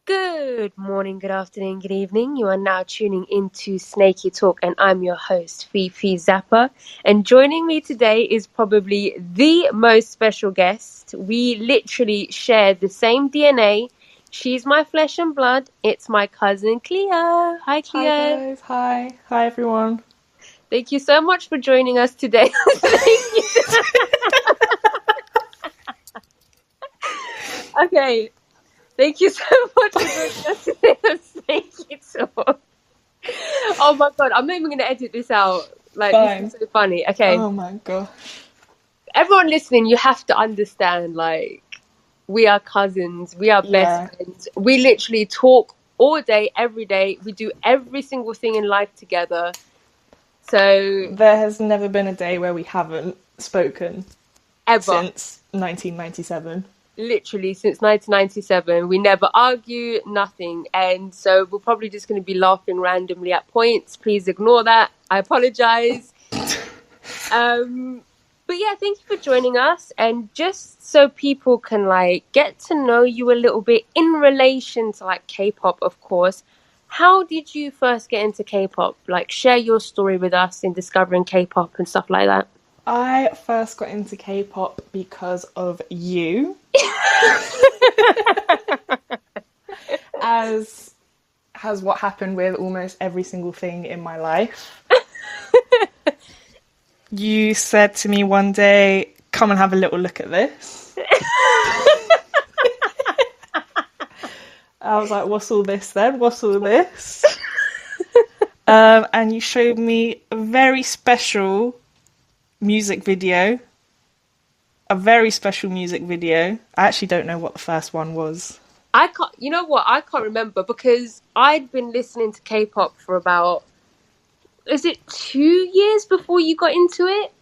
Good morning, good afternoon, good evening. You are now tuning into Snakey Talk, and I'm your host, Fifi Zappa. And joining me today is probably the most special guest. We literally share the same DNA. She's my flesh and blood. It's my cousin Cleo. Hi, Cleo. Hi guys, hi everyone. Thank you so much for joining us today. Okay. Thank you so much for joining us today on Snakey Talk. Oh my god, I'm not even going to edit this out. Like, Fine. this is so funny. Okay. Oh my gosh. Everyone listening, you have to understand, like, we are cousins. We are best friends. We literally talk all day, every day. We do every single thing in life together. So There has never been a day where we haven't spoken ever. Since 1997. Literally since 1997, we never argue, nothing. And so we're probably just going to be laughing randomly at points. Please ignore that. I apologize. But yeah, thank you for joining us. And just so people can like get to know you a little bit in relation to like K-pop, of course. How did you first get into K-pop? Like, share your story with us in discovering K-pop and stuff like that. I first got into K-pop because of you. As has what happened with almost every single thing in my life. You said to me one day, come and have a little look at this. I was like, what's all this then? What's all this? And you showed me a very special music video. A very special music video. I actually don't know what the first one was. I can't, you know what? I can't remember because I'd been listening to K-pop for about, is it 2 years before you got into it?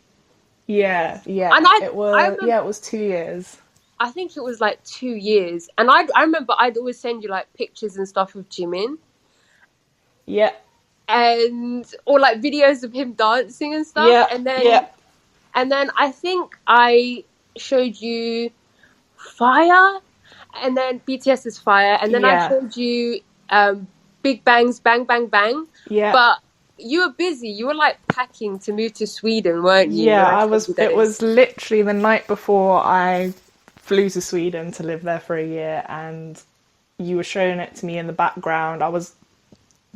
Yeah. And it was 2 years. I think it was like 2 years. And I remember I'd always send you like pictures and stuff of Jimin. Yeah. Or like videos of him dancing and stuff. Yeah. And then I think I showed you Fire, and then BTS's Fire, and then I showed you Big Bang's Bang Bang Bang. Yeah. But you were busy. You were like packing to move to Sweden, weren't you? Yeah, I was. It was literally the night before I flew to Sweden to live there for a year, and you were showing it to me in the background. I was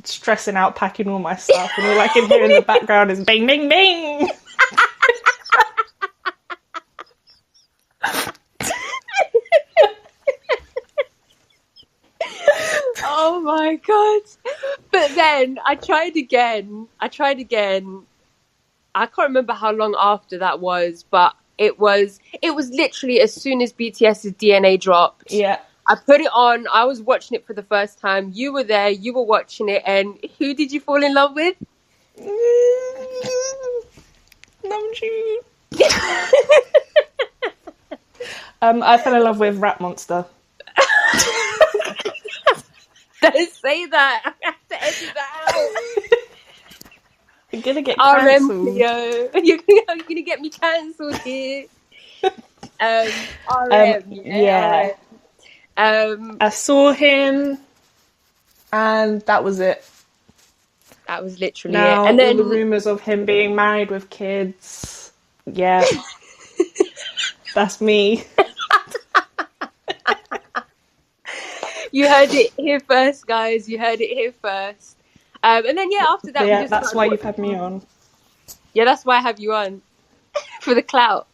stressing out packing all my stuff, and all I can hear in the background is bing, bing, bing. Oh my god. But then I tried again. I can't remember how long after that was, but it was literally as soon as BTS's DNA dropped. Yeah. I put it on. I was watching it for the first time. You were there. You were watching it. And who did you fall in love with? Namjoon. I fell in love with Rap Monster. Don't say that. I have to edit that out. You're gonna get cancelled. You're gonna get me cancelled here. RM. Yeah. I saw him, and that was it. That was literally now, it. And then all the rumours of him being married with kids. Yeah. That's me. You heard it here first, guys. You heard it here first. And then, after that... Yeah, that's why you've had me on. Yeah, that's why I have you on. For the clout.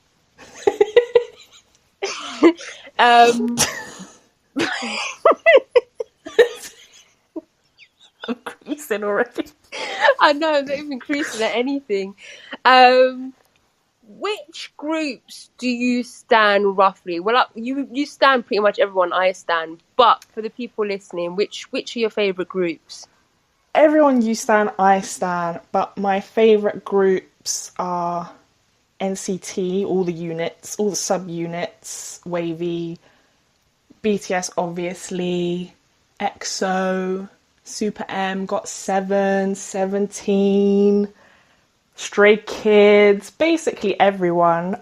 I'm creasing already. I know, I'm not even creasing at anything. Which groups do you stan roughly? Well, you stan pretty much everyone I stan, but for the people listening, which are your favourite groups? Everyone you stan, I stan, but my favourite groups are NCT, all the units, all the sub-units, Wavy, BTS obviously, EXO, Super M, GOT7, 17, Stray Kids, basically everyone.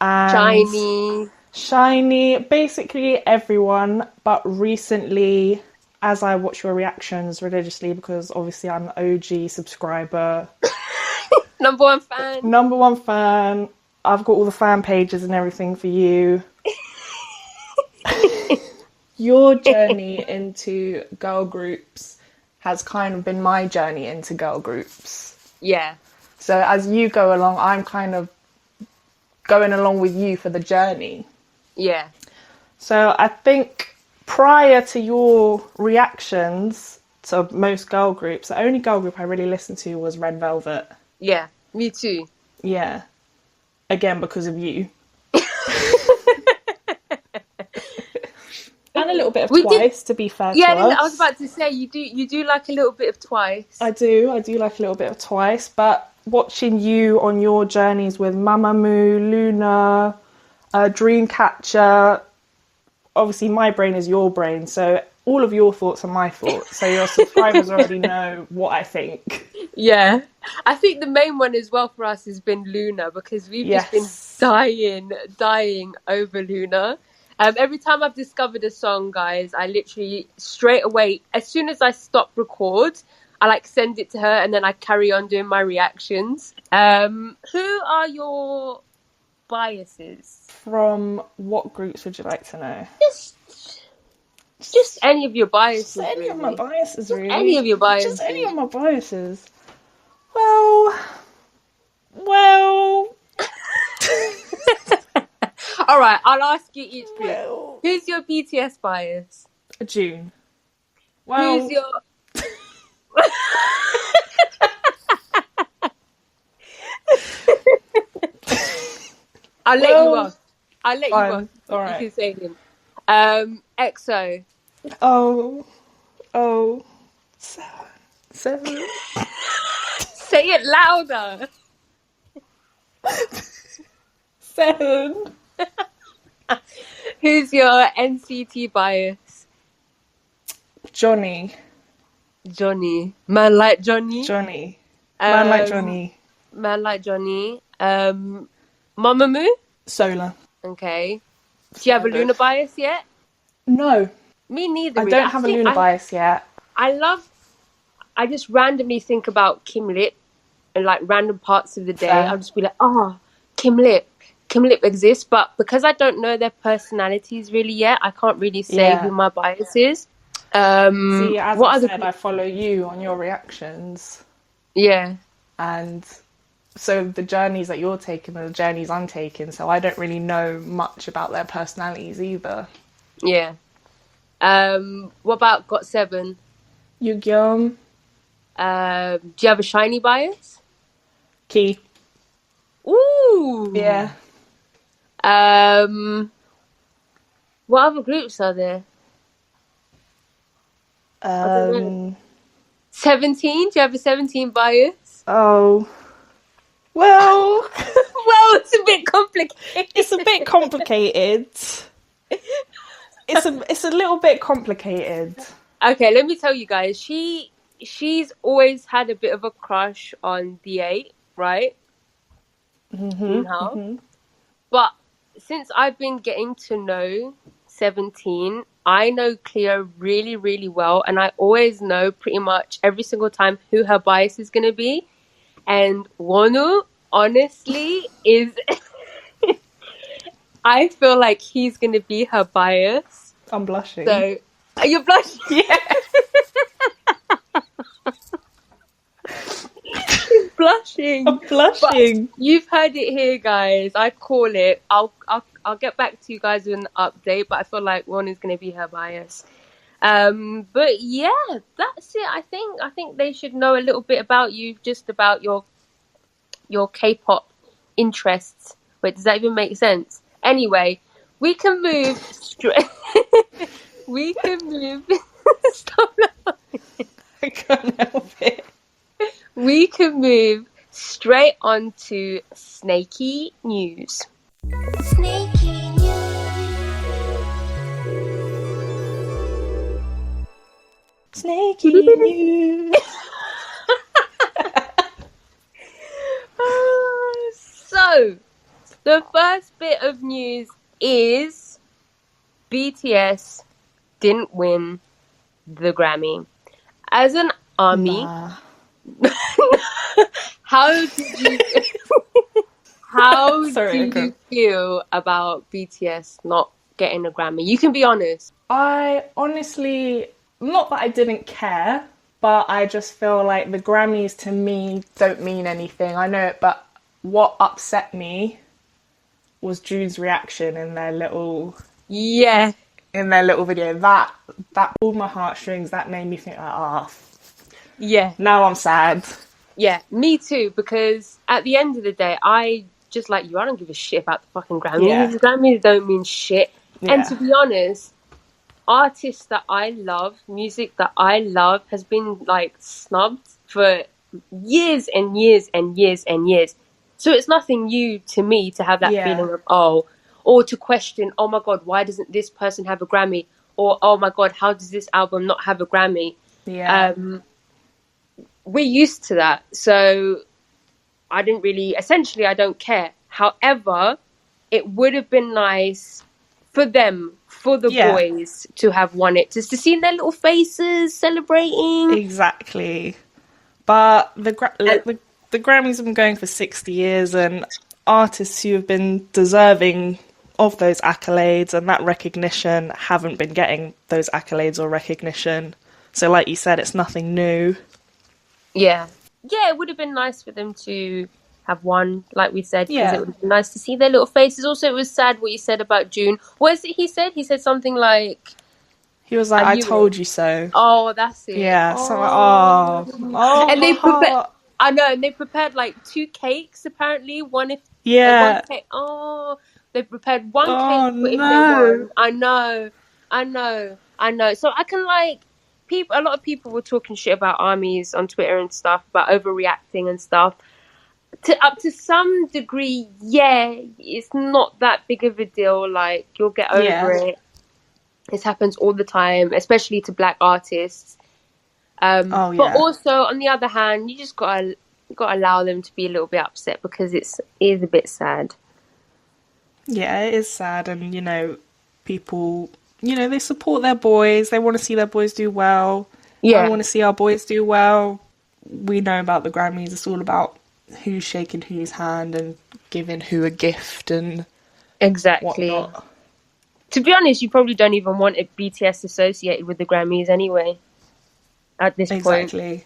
And Shiny, basically everyone, but recently as I watch your reactions religiously, because obviously I'm an OG subscriber, Number one fan. number one fan. I've got all the fan pages and everything for you. Your journey into girl groups has kind of been my journey into girl groups. Yeah. So as you go along, I'm kind of going along with you for the journey. Yeah. So I think prior to your reactions to most girl groups, the only girl group I really listened to was Red Velvet. Yeah, me too. Yeah. Again, because of you. And a little bit of Twice, to be fair to us. I was about to say, you do like a little bit of Twice. I do like a little bit of Twice, but watching you on your journeys with Mamamoo, Luna, Dreamcatcher, obviously my brain is your brain, so all of your thoughts are my thoughts, so your subscribers already know what I think. Yeah. I think the main one as well for us has been Luna, because we've just been dying over Luna. Every time I've discovered a song, guys, I literally straight away, as soon as I stop record, I like send it to her and then I carry on doing my reactions. Who are your biases? From what groups would you like to know? Just any of your biases. Just any of my biases, really. Any of your biases. Just any of my biases. Well. All right, I'll ask you each group. Who's your BTS bias? June. Well. Who's your... I'll let you off. All right. You can say him. EXO. Oh. 7. Say it louder. 7. Who's your NCT bias? Johnny. Man like Johnny. Man like Johnny. Mamamoo? Solar. Okay. Do you have a Luna bias yet? No. Me neither. I don't have a Luna bias yet. I just randomly think about Kim Lip and like random parts of the day. I'll just be like, Kim Lip exists, but because I don't know their personalities really yet, I can't really say who my bias is. See, as I said, I follow you on your reactions. Yeah. And so the journeys that you're taking are the journeys I'm taking, so I don't really know much about their personalities either. Yeah. What about GOT7? Yugyeom. Do you have a shiny bias? Key. Ooh. Yeah. What other groups are there? 17? Do you have a 17 bias? Oh. Well, it's a bit complicated. It's a bit complicated. It's a little bit complicated. Okay, let me tell you guys. She's always had a bit of a crush on D8, right? Mm-hmm. But since I've been getting to know 17, I know Cleo really, really well, and I always know pretty much every single time who her bias is going to be. And Wonu, honestly, is... I feel like he's going to be her bias. I'm blushing. So, are you blushing? Yeah. She's blushing. I'm blushing. But you've heard it here, guys. I call it. I'll get back to you guys with an update, but I feel like one is going to be her bias. But yeah, that's it. I think they should know a little bit about you, just about your K-pop interests. Wait, does that even make sense? Anyway, we can move straight. We can move. Stop laughing. I can't help it. We can move straight on to Snakey News. Snakey News. So, the first bit of news is BTS didn't win the Grammy. As an army, Nah. how did you how Sorry, do okay. you feel about BTS not getting a Grammy? You can be honest. I honestly, not that I didn't care, but I just feel like the Grammys to me don't mean anything. I know it, but what upset me was June's reaction in their little Yeah, video. That pulled my heartstrings. That made me think like, yeah, now I'm sad. yeah. Me too. Because at the end of the day, I just like you. I don't give a shit about the fucking Grammys. Yeah. The Grammys don't mean shit. And Yeah. to be honest, artists that I love, music that I love, has been like snubbed for years and years and years and years. So it's nothing new to me to have that Yeah. feeling of or to question, oh my god, why doesn't this person have a Grammy? Or oh my god, how does this album not have a Grammy? Yeah. We're used to that, so I didn't really. Essentially, I don't care. However, it would have been nice for them, for the Yeah. boys, to have won it, just to see their little faces celebrating. Exactly. But the Grammys have been going for 60 years, and artists who have been deserving of those accolades and that recognition haven't been getting those accolades or recognition. So like you said, it's nothing new. Yeah, it would have been nice for them to have won, like we said, because Yeah. it would have been nice to see their little faces. Also, it was sad what you said about June. What is it he said? He said something like, He was like, "I I knew told it." you so. Oh, that's it. Yeah, so I'm like, And my they prepared. heart. I know, and they prepared like 2 cakes apparently. One Yeah. one cake. Oh, they prepared one Oh, cake for if they no. won. I know. So I can like people. A lot of people were talking shit about armies on Twitter and stuff about overreacting and stuff. Up to some degree, yeah, it's not that big of a deal. Like you'll get over Yeah. it. This happens all the time, especially to black artists. Oh, But yeah. also, on the other hand, you just gotta allow them to be a little bit upset because it is a bit sad. Yeah, it is sad, and people, they support their boys. They want to see their boys do well. I Yeah, want to see our boys do well. We know about the Grammys. It's all about who's shaking whose hand and giving who a gift and exactly. whatnot. To be honest, you probably don't even want a BTS associated with the Grammys anyway. At this point, Exactly.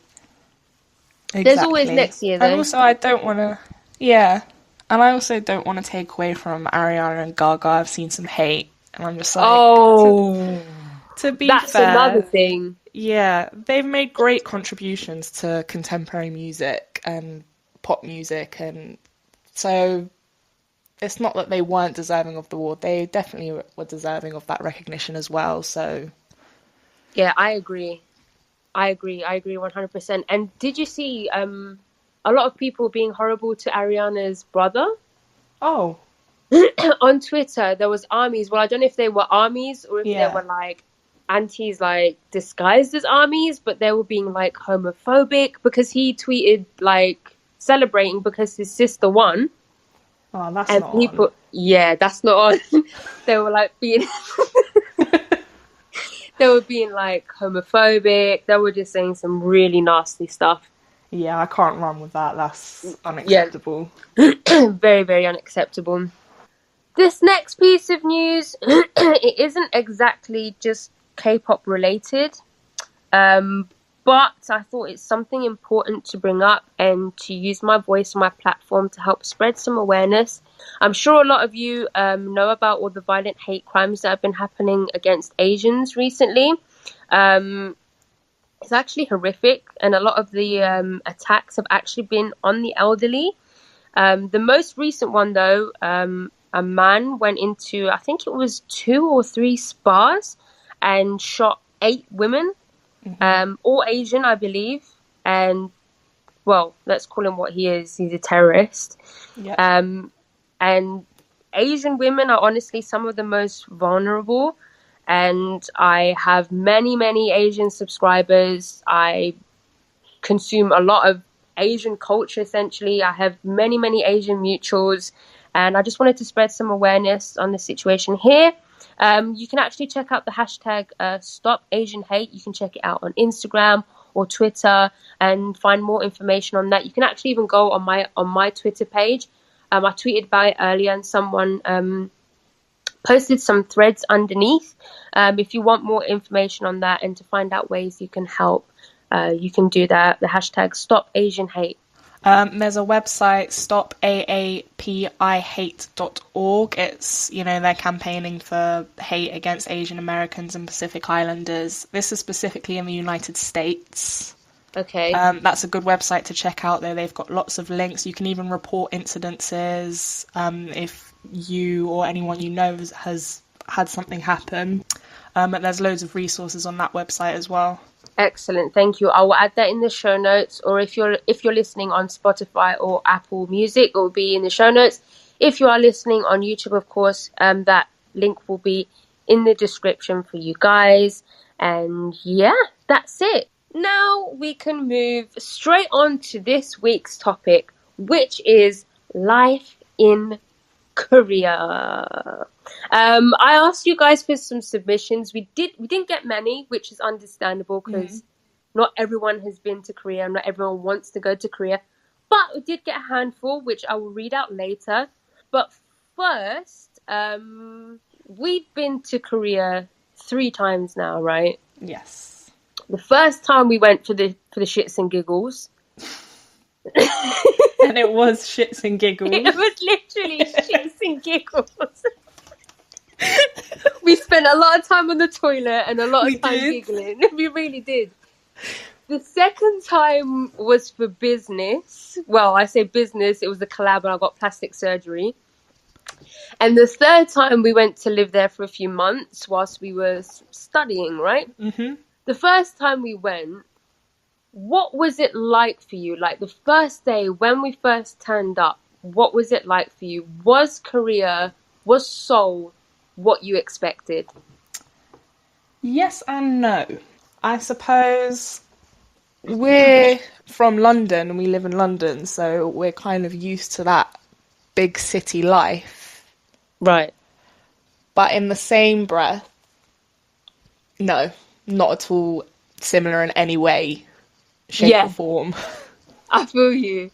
There's always next year, though. And also, I don't want to. Yeah, and I also don't want to take away from Ariana and Gaga. I've seen some hate, and I'm just like, to be that's fair, another thing. yeah, they've made great contributions to contemporary music and pop music, and so it's not that they weren't deserving of the award. They definitely were deserving of that recognition as well. So Yeah, I agree 100%. And did you see a lot of people being horrible to Ariana's brother? oh On Twitter, there was armies. Well, I don't know if they were armies or if they were like antis, like disguised as armies, but they were being like homophobic because he tweeted like celebrating because his sister won. oh, that's And not people, on. yeah, that's not on. They were like being, they were being like homophobic. They were just saying some really nasty stuff. Yeah, I can't run with that. That's unacceptable. Very, very unacceptable. This next piece of news, it isn't exactly just K-pop related, but I thought it's something important to bring up and to use my voice and my platform to help spread some awareness. I'm sure a lot of you know about all the violent hate crimes that have been happening against Asians recently. It's actually horrific, and a lot of the attacks have actually been on the elderly. The most recent one, though, a man went into, I think it was 2 or 3 spas and shot 8 women, all Asian, I believe. And, well, let's call him what he is. He's a terrorist. Yep. And Asian women are honestly some of the most vulnerable. And I have many, many Asian subscribers. I consume a lot of Asian culture, essentially. I have many, many Asian mutuals. And I just wanted to spread some awareness on the situation here. You can actually check out the hashtag Stop Asian Hate. You can check it out on Instagram or Twitter and find more information on that. You can actually even go on my Twitter page. I tweeted about it earlier, and someone posted some threads underneath. If you want more information on that and to find out ways you can help, you can do that. The hashtag Stop Asian Hate. There's a website, stopaapihate.org. It's, they're campaigning for hate against Asian Americans and Pacific Islanders. This is specifically in the United States. Okay. That's a good website to check out there. They've got lots of links. You can even report incidences if you or anyone you know has had something happen. But there's loads of resources on that website as well. Excellent, thank you. I will add that in the show notes, or if you're listening on Spotify or Apple Music, it will be in the show notes. If you are listening on YouTube, of course, that link will be in the description for you guys. And yeah, that's it. Now we can move straight on to this week's topic, which is life in Korea. I asked you guys for some submissions. We didn't get many, which is understandable because not everyone has been to Korea, not everyone wants to go to Korea. But we did get a handful, which I will read out later. But first, we've been to Korea 3 times now, right? Yes. The first time we went for the shits and giggles. And it was shits and giggles. It was literally shits and giggles. We spent a lot of time on the toilet and a lot of time giggling. We really did. The second time was for business. Well, I say business, it was a collab and I got plastic surgery. And the third time we went to live there for a few months whilst we were studying, right? Mm-hmm. The first time we went, what was it like for you? Like the first day when we first turned up, what was it like for you? Was Seoul what you expected? Yes and no. I suppose we're from London and we live in London, so we're kind of used to that big city life. Right. But in the same breath, no, not at all similar in any way, shape or form. I feel you.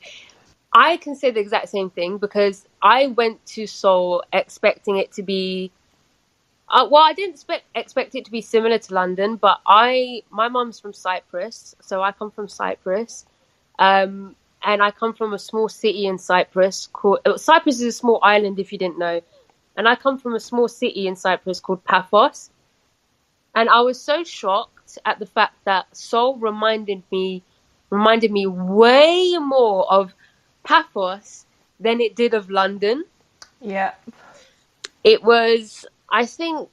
I can say the exact same thing because I went to Seoul expecting it to be I didn't expect it to be similar to London, but my mum's from Cyprus, so I come from Cyprus, and I come from a small city in Cyprus Cyprus is a small island if you didn't know, and I come from a small city in Cyprus called Paphos, and I was so shocked at the fact that Seoul reminded me way more of Paphos than it did of London. Yeah, it was. I think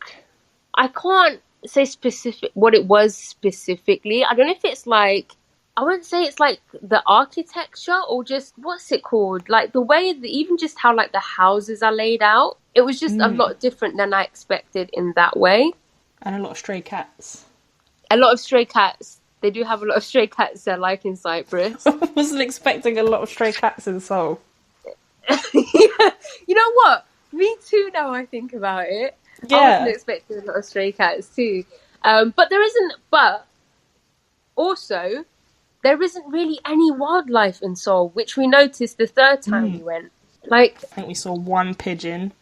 I can't say specific what it was specifically. I don't know if it's like, I wouldn't say it's like the architecture or just, what's it called? Like the way that even just how like the houses are laid out. It was just a lot different than I expected in that way. And a lot of stray cats. A lot of stray cats. They do have a lot of stray cats there, like in Cyprus. I wasn't expecting a lot of stray cats in Seoul. Yeah. You know what? Me too, now I think about it. Yeah. I wasn't expecting a lot of stray cats too. But also, there isn't really any wildlife in Seoul, which we noticed the third time we went. Like, I think we saw one pigeon.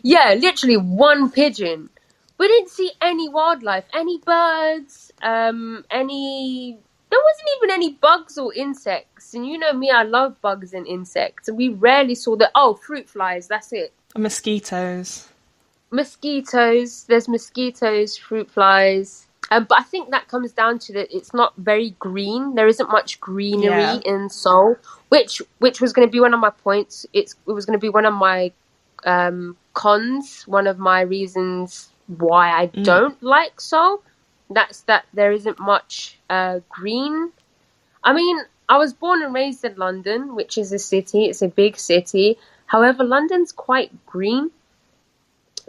Yeah, literally one pigeon. We didn't see any wildlife, any birds, there wasn't even any bugs or insects. And you know me, I love bugs and insects. And we rarely saw fruit flies, that's it. Mosquitoes. There's mosquitoes, fruit flies. But I think that comes down to that it's not very green. There isn't much greenery in Seoul, which was going to be one of my points. It was going to be one of my cons, one of my reasons why I don't like Seoul. That's that there isn't much green. I mean, I was born and raised in London, which is a city. It's a big city. However, London's quite green.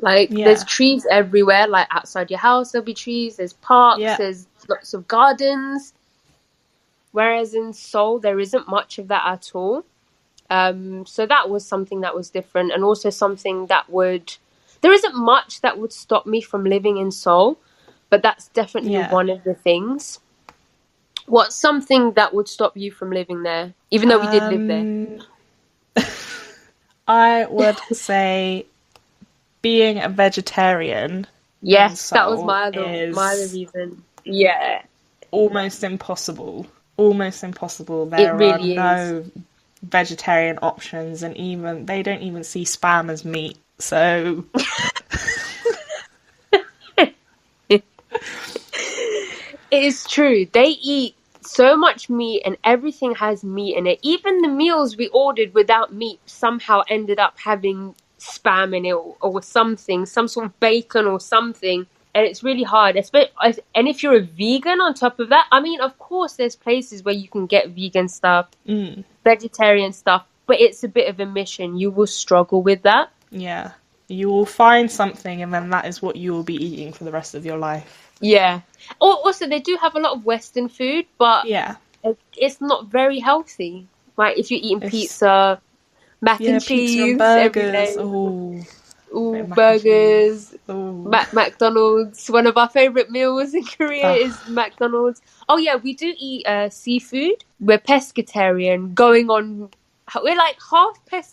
Like, there's trees everywhere. Like, outside your house, there'll be trees. There's parks. Yeah. There's lots of gardens. Whereas in Seoul, there isn't much of that at all. So that was something that was different. And also something that would there isn't much that would stop me from living in Seoul, but that's definitely one of the things. What's something that would stop you from living there, even though we did live there? I would say being a vegetarian. Yes, that was my other reason. Yeah. Almost impossible. Almost impossible. It There really are is. no vegetarian options, and even they don't even see spam as meat. So It is true. They eat so much meat and everything has meat in it. Even the meals we ordered without meat somehow ended up having spam in it or something, some sort of bacon or something. And it's really hard. And if you're a vegan on top of that, I mean, of course, there's places where you can get vegan stuff, vegetarian stuff, but it's a bit of a mission. You will struggle with that. yeah, you will find something, and then that is what you will be eating for the rest of your life. Yeah. Also, they do have a lot of Western food, but Yeah, it's not very healthy. Like if you're eating pizza, mac and pizza and cheese every burgers. day. Ooh, Burgers, Ooh. McDonald's. One of our favorite meals in Korea is McDonald's. Oh yeah, we do eat seafood. We're pescatarian. We're like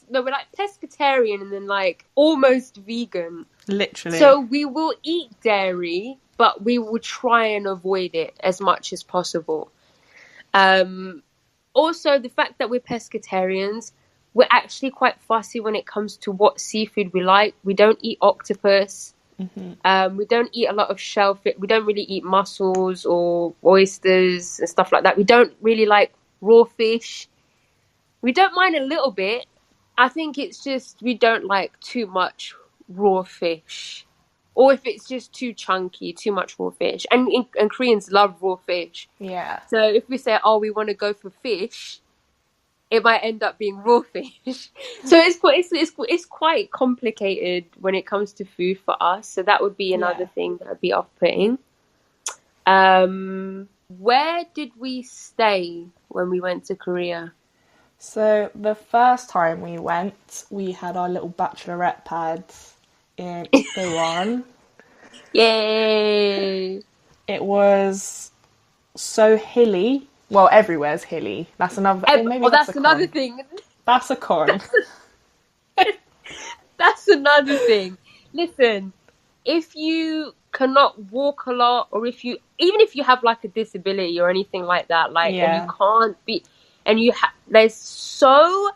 we're like pescatarian and then like almost vegan. Literally. So we will eat dairy, but we will try and avoid it as much as possible. Also, the fact that we're pescatarians, we're actually quite fussy when it comes to what seafood we like. We don't eat octopus. We don't eat a lot of shellfish. We don't really eat mussels or oysters and stuff like that. We don't really like raw fish. We don't mind a little bit. I think it's just we don't like too much raw fish. Or if it's just too chunky, too much raw fish. And Koreans love raw fish. Yeah. So if we say, we want to go for fish, it might end up being raw fish. So it's quite complicated when it comes to food for us. So that would be another thing that would be off-putting. Where did we stay when we went to Korea? So the first time we went, we had our little bachelorette pads in Itaewon. Yay! It was so hilly. Well, everywhere's hilly. That's another. That's another thing. That's a con. That's another thing. Listen, if you cannot walk a lot, or even if you have like a disability or anything like that, and you can't be, and there's so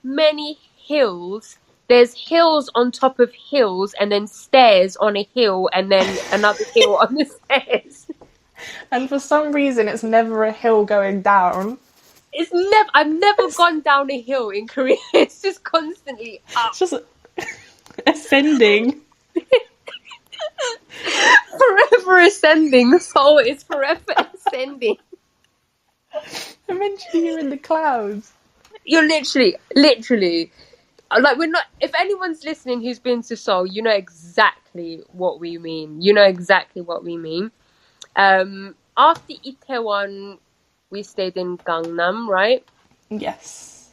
many hills. There's hills on top of hills, and then stairs on a hill, and then another hill on the stairs. And for some reason, it's never a hill going down. I've never gone down a hill in Korea. It's just constantly up. It's just ascending. Forever ascending. Seoul is forever ascending. Eventually, you're in the clouds. You're literally. Like, we're not. If anyone's listening who's been to Seoul, you know exactly what we mean. After Itaewon, we stayed in Gangnam, right? Yes.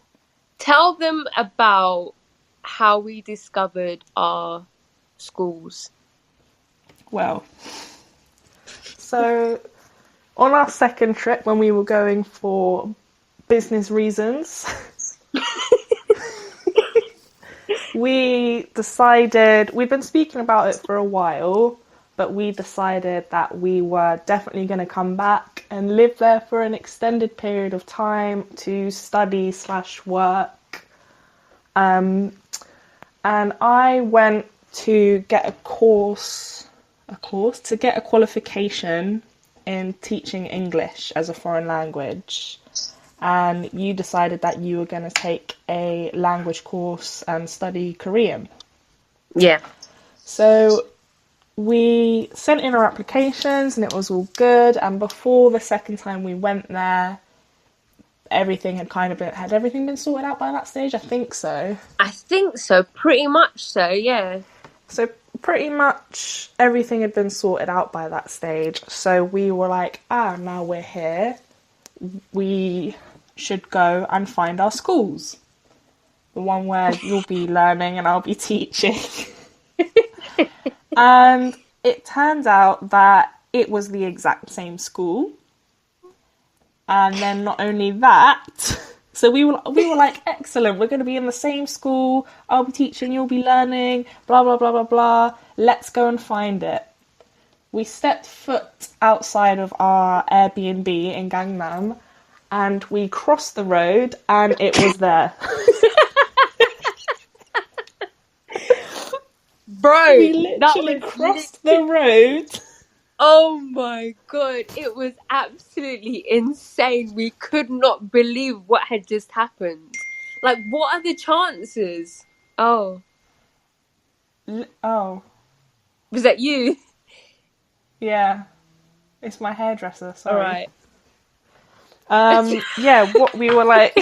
Tell them about how we discovered our schools. Well, so on our second trip, when we were going for business reasons, we decided, we'd been speaking about it for a while, but we decided that we were definitely going to come back and live there for an extended period of time to study/work. And I went to get a qualification in teaching English as a foreign language. And you decided that you were going to take a language course and study Korean. Yeah. So we sent in our applications and it was all good. And before the second time we went there, everything had everything been sorted out by that stage? I think so. Pretty much so, yeah. So pretty much everything had been sorted out by that stage. So we were like, now we're here. We should go and find our schools. The one where you'll be learning and I'll be teaching. And it turned out that it was the exact same school. And then not only that, so we were like, excellent, we're going to be in the same school, I'll be teaching, you'll be learning, blah, blah, blah, blah, blah. Let's go and find it. We stepped foot outside of our Airbnb in Gangnam and we crossed the road and it was there. Bro, we literally crossed the road. Oh my god, it was absolutely insane. We could not believe what had just happened. Like, what are the chances? Oh. Oh. Was that you? Yeah. It's my hairdresser, sorry. Alright. Yeah, what we were like...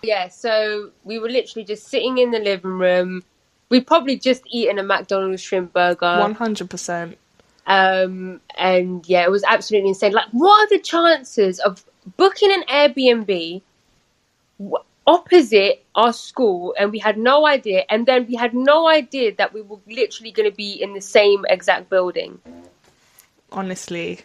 Yeah, so we were literally just sitting in the living room. We'd probably just eaten a McDonald's shrimp burger. 100%. And yeah, it was absolutely insane. Like, what are the chances of booking an Airbnb opposite our school, and we had no idea, and then we had no idea that we were literally going to be in the same exact building. Honestly.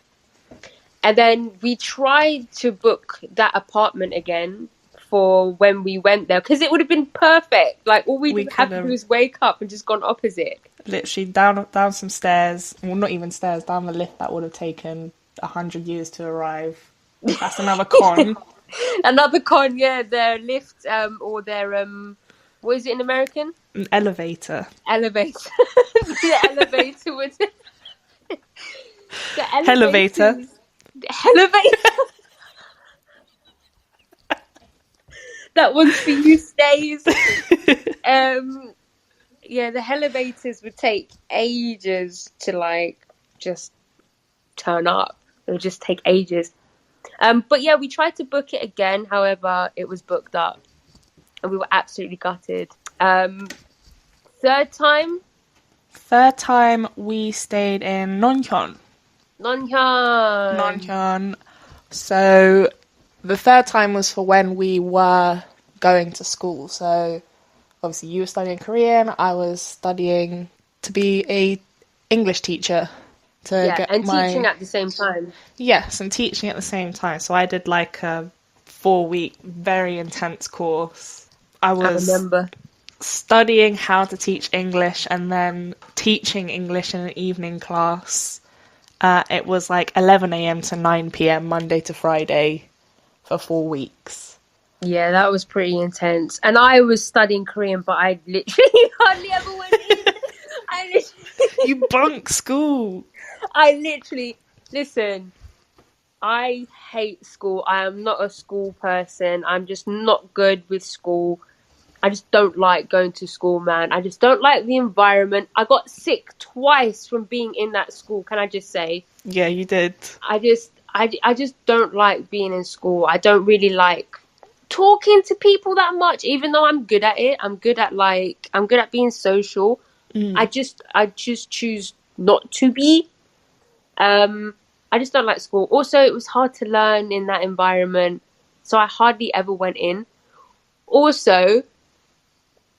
And then we tried to book that apartment again for when we went there, because it would have been perfect. Like, all we had to do was wake up and just gone opposite. Literally down some stairs, well, not even stairs, down the lift that would have taken 100 years to arrive. That's another con. Another con, yeah. Their lift, or their what is it in American? An elevator. Elevator. The elevator was the elevator. Elevator. That one's for you, Stays. Yeah, the elevators would take ages to, like, just turn up. It would just take ages. But yeah, we tried to book it again. However, it was booked up. And we were absolutely gutted. Third time, we stayed in Nonhyun. Nonhyun. So, the third time was for when we were going to school. So, obviously, you were studying Korean. I was studying to be a English teacher. Teaching at the same time. Yes, and teaching at the same time. So I did like a 4-week, very intense course. I remember studying how to teach English and then teaching English in an evening class. It was like 11 a.m. to 9 p.m. Monday to Friday for 4 weeks. Yeah, that was pretty intense. And I was studying Korean, but I literally hardly ever went in. You bunk school. Listen, I hate school. I am not a school person. I'm just not good with school. I just don't like going to school, man. I just don't like the environment. I got sick twice from being in that school, can I just say? Yeah, you did. I just don't like being in school. I don't really like talking to people that much, even though I'm good at it. I'm good at being social. I just choose not to be. I just don't like school. Also, it was hard to learn in that environment, so I hardly ever went in. Also,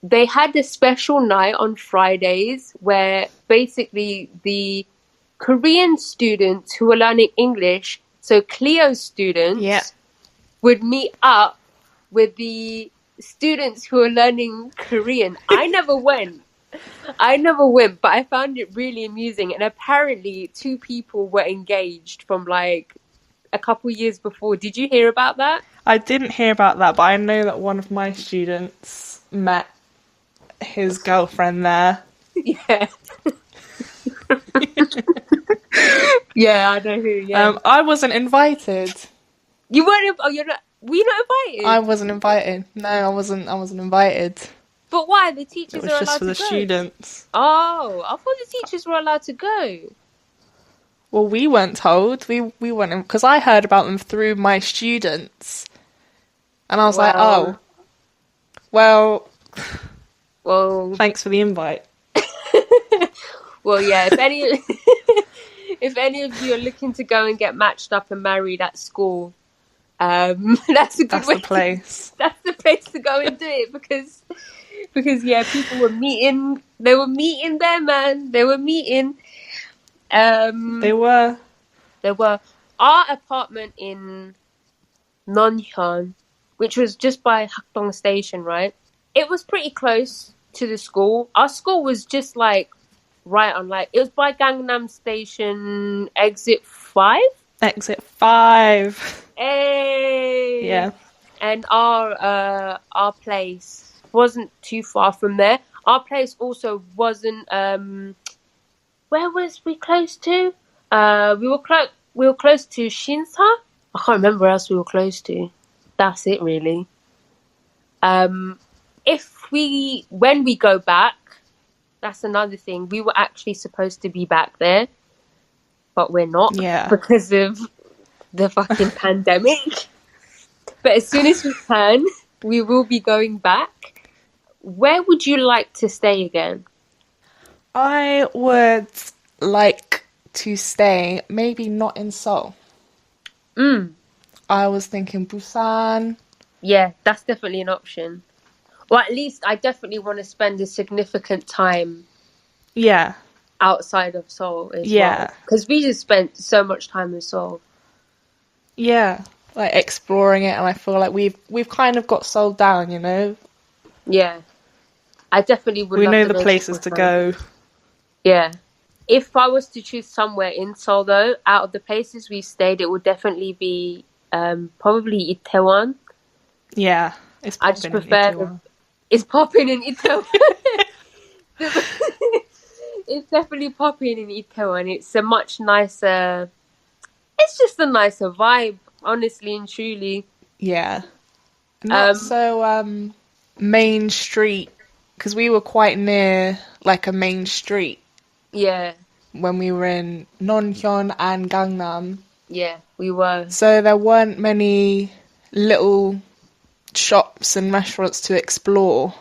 they had a special night on Fridays where basically the Korean students who were learning English, so Cleo's students, would meet up with the students who are learning Korean. I never went, but I found it really amusing. And apparently 2 people were engaged from like a couple years before. Did you hear about that? I didn't hear about that, but I know that one of my students met his girlfriend there. Yeah. Yeah, I know who, yeah. I wasn't invited. You weren't, were you not invited? I wasn't invited. No, I wasn't invited. But why? The teachers are allowed to go. It was just for the students. Oh, I thought the teachers were allowed to go. Well, we weren't told. We went in, because I heard about them through my students. And I was like, oh, well, thanks for the invite. Well, yeah, if any of you are looking to go and get matched up and married at school, that's a good way. That's the place. That's the place to go and do it, because Because yeah, people were meeting. They were meeting there, man. They were meeting. They were. There were our apartment in Nonhyun, which was just by Hakdong Station, right? It was pretty close to the school. Our school was just like right on, like it was by Gangnam Station exit 5. Exit 5. Hey. Yeah. And our place wasn't too far from there. Our place also wasn't where was we close to? We were close to Shinsa. I can't remember where else we were close to. That's it really. When we go back, that's another thing. We were actually supposed to be back there, but we're not. Yeah. Because of the fucking pandemic. But as soon as we can, we will be going back. Where would you like to stay again? I would like to stay, maybe not in Seoul. I was thinking Busan. Yeah, that's definitely an option. Or at least I definitely want to spend a significant time outside of Seoul as well. Because we just spent so much time in Seoul. Yeah, like exploring it, and I feel like we've kind of got Seoul down, you know? Yeah. I definitely would we love know to the places to go. Yeah. If I was to choose somewhere in Seoul, though, out of the places we stayed, it would definitely be probably Itaewon. Yeah, it's popping. I just prefer it's popping in Itaewon. It's definitely popping in Itaewon. It's a much nicer. It's just a nicer vibe, honestly and truly. Yeah, not so main street, because we were quite near like a main street. Yeah. When we were in Nonhyun and Gangnam. Yeah, we were. So there weren't many little shops and restaurants to explore.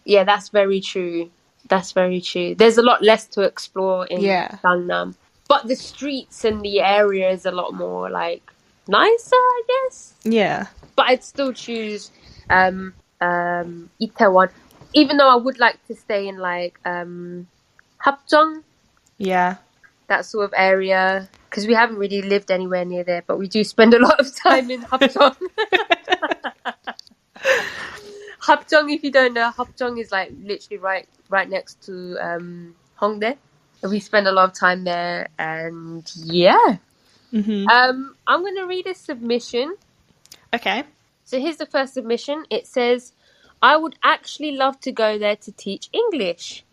Yeah, that's very true. That's very true. There's a lot less to explore in Gangnam. But the streets and the area is a lot more, like, nicer, I guess. Yeah. But I'd still choose Itaewon. Even though I would like to stay in, like, Hapjeong. Yeah. That sort of area. Because we haven't really lived anywhere near there, but we do spend a lot of time in Hapjeong. Hapjeong, if you don't know, Hapjeong is like literally right next to Hongdae. And we spend a lot of time there, and yeah. Mm-hmm. I'm going to read a submission. Okay. So here's the first submission. It says, I would actually love to go there to teach English.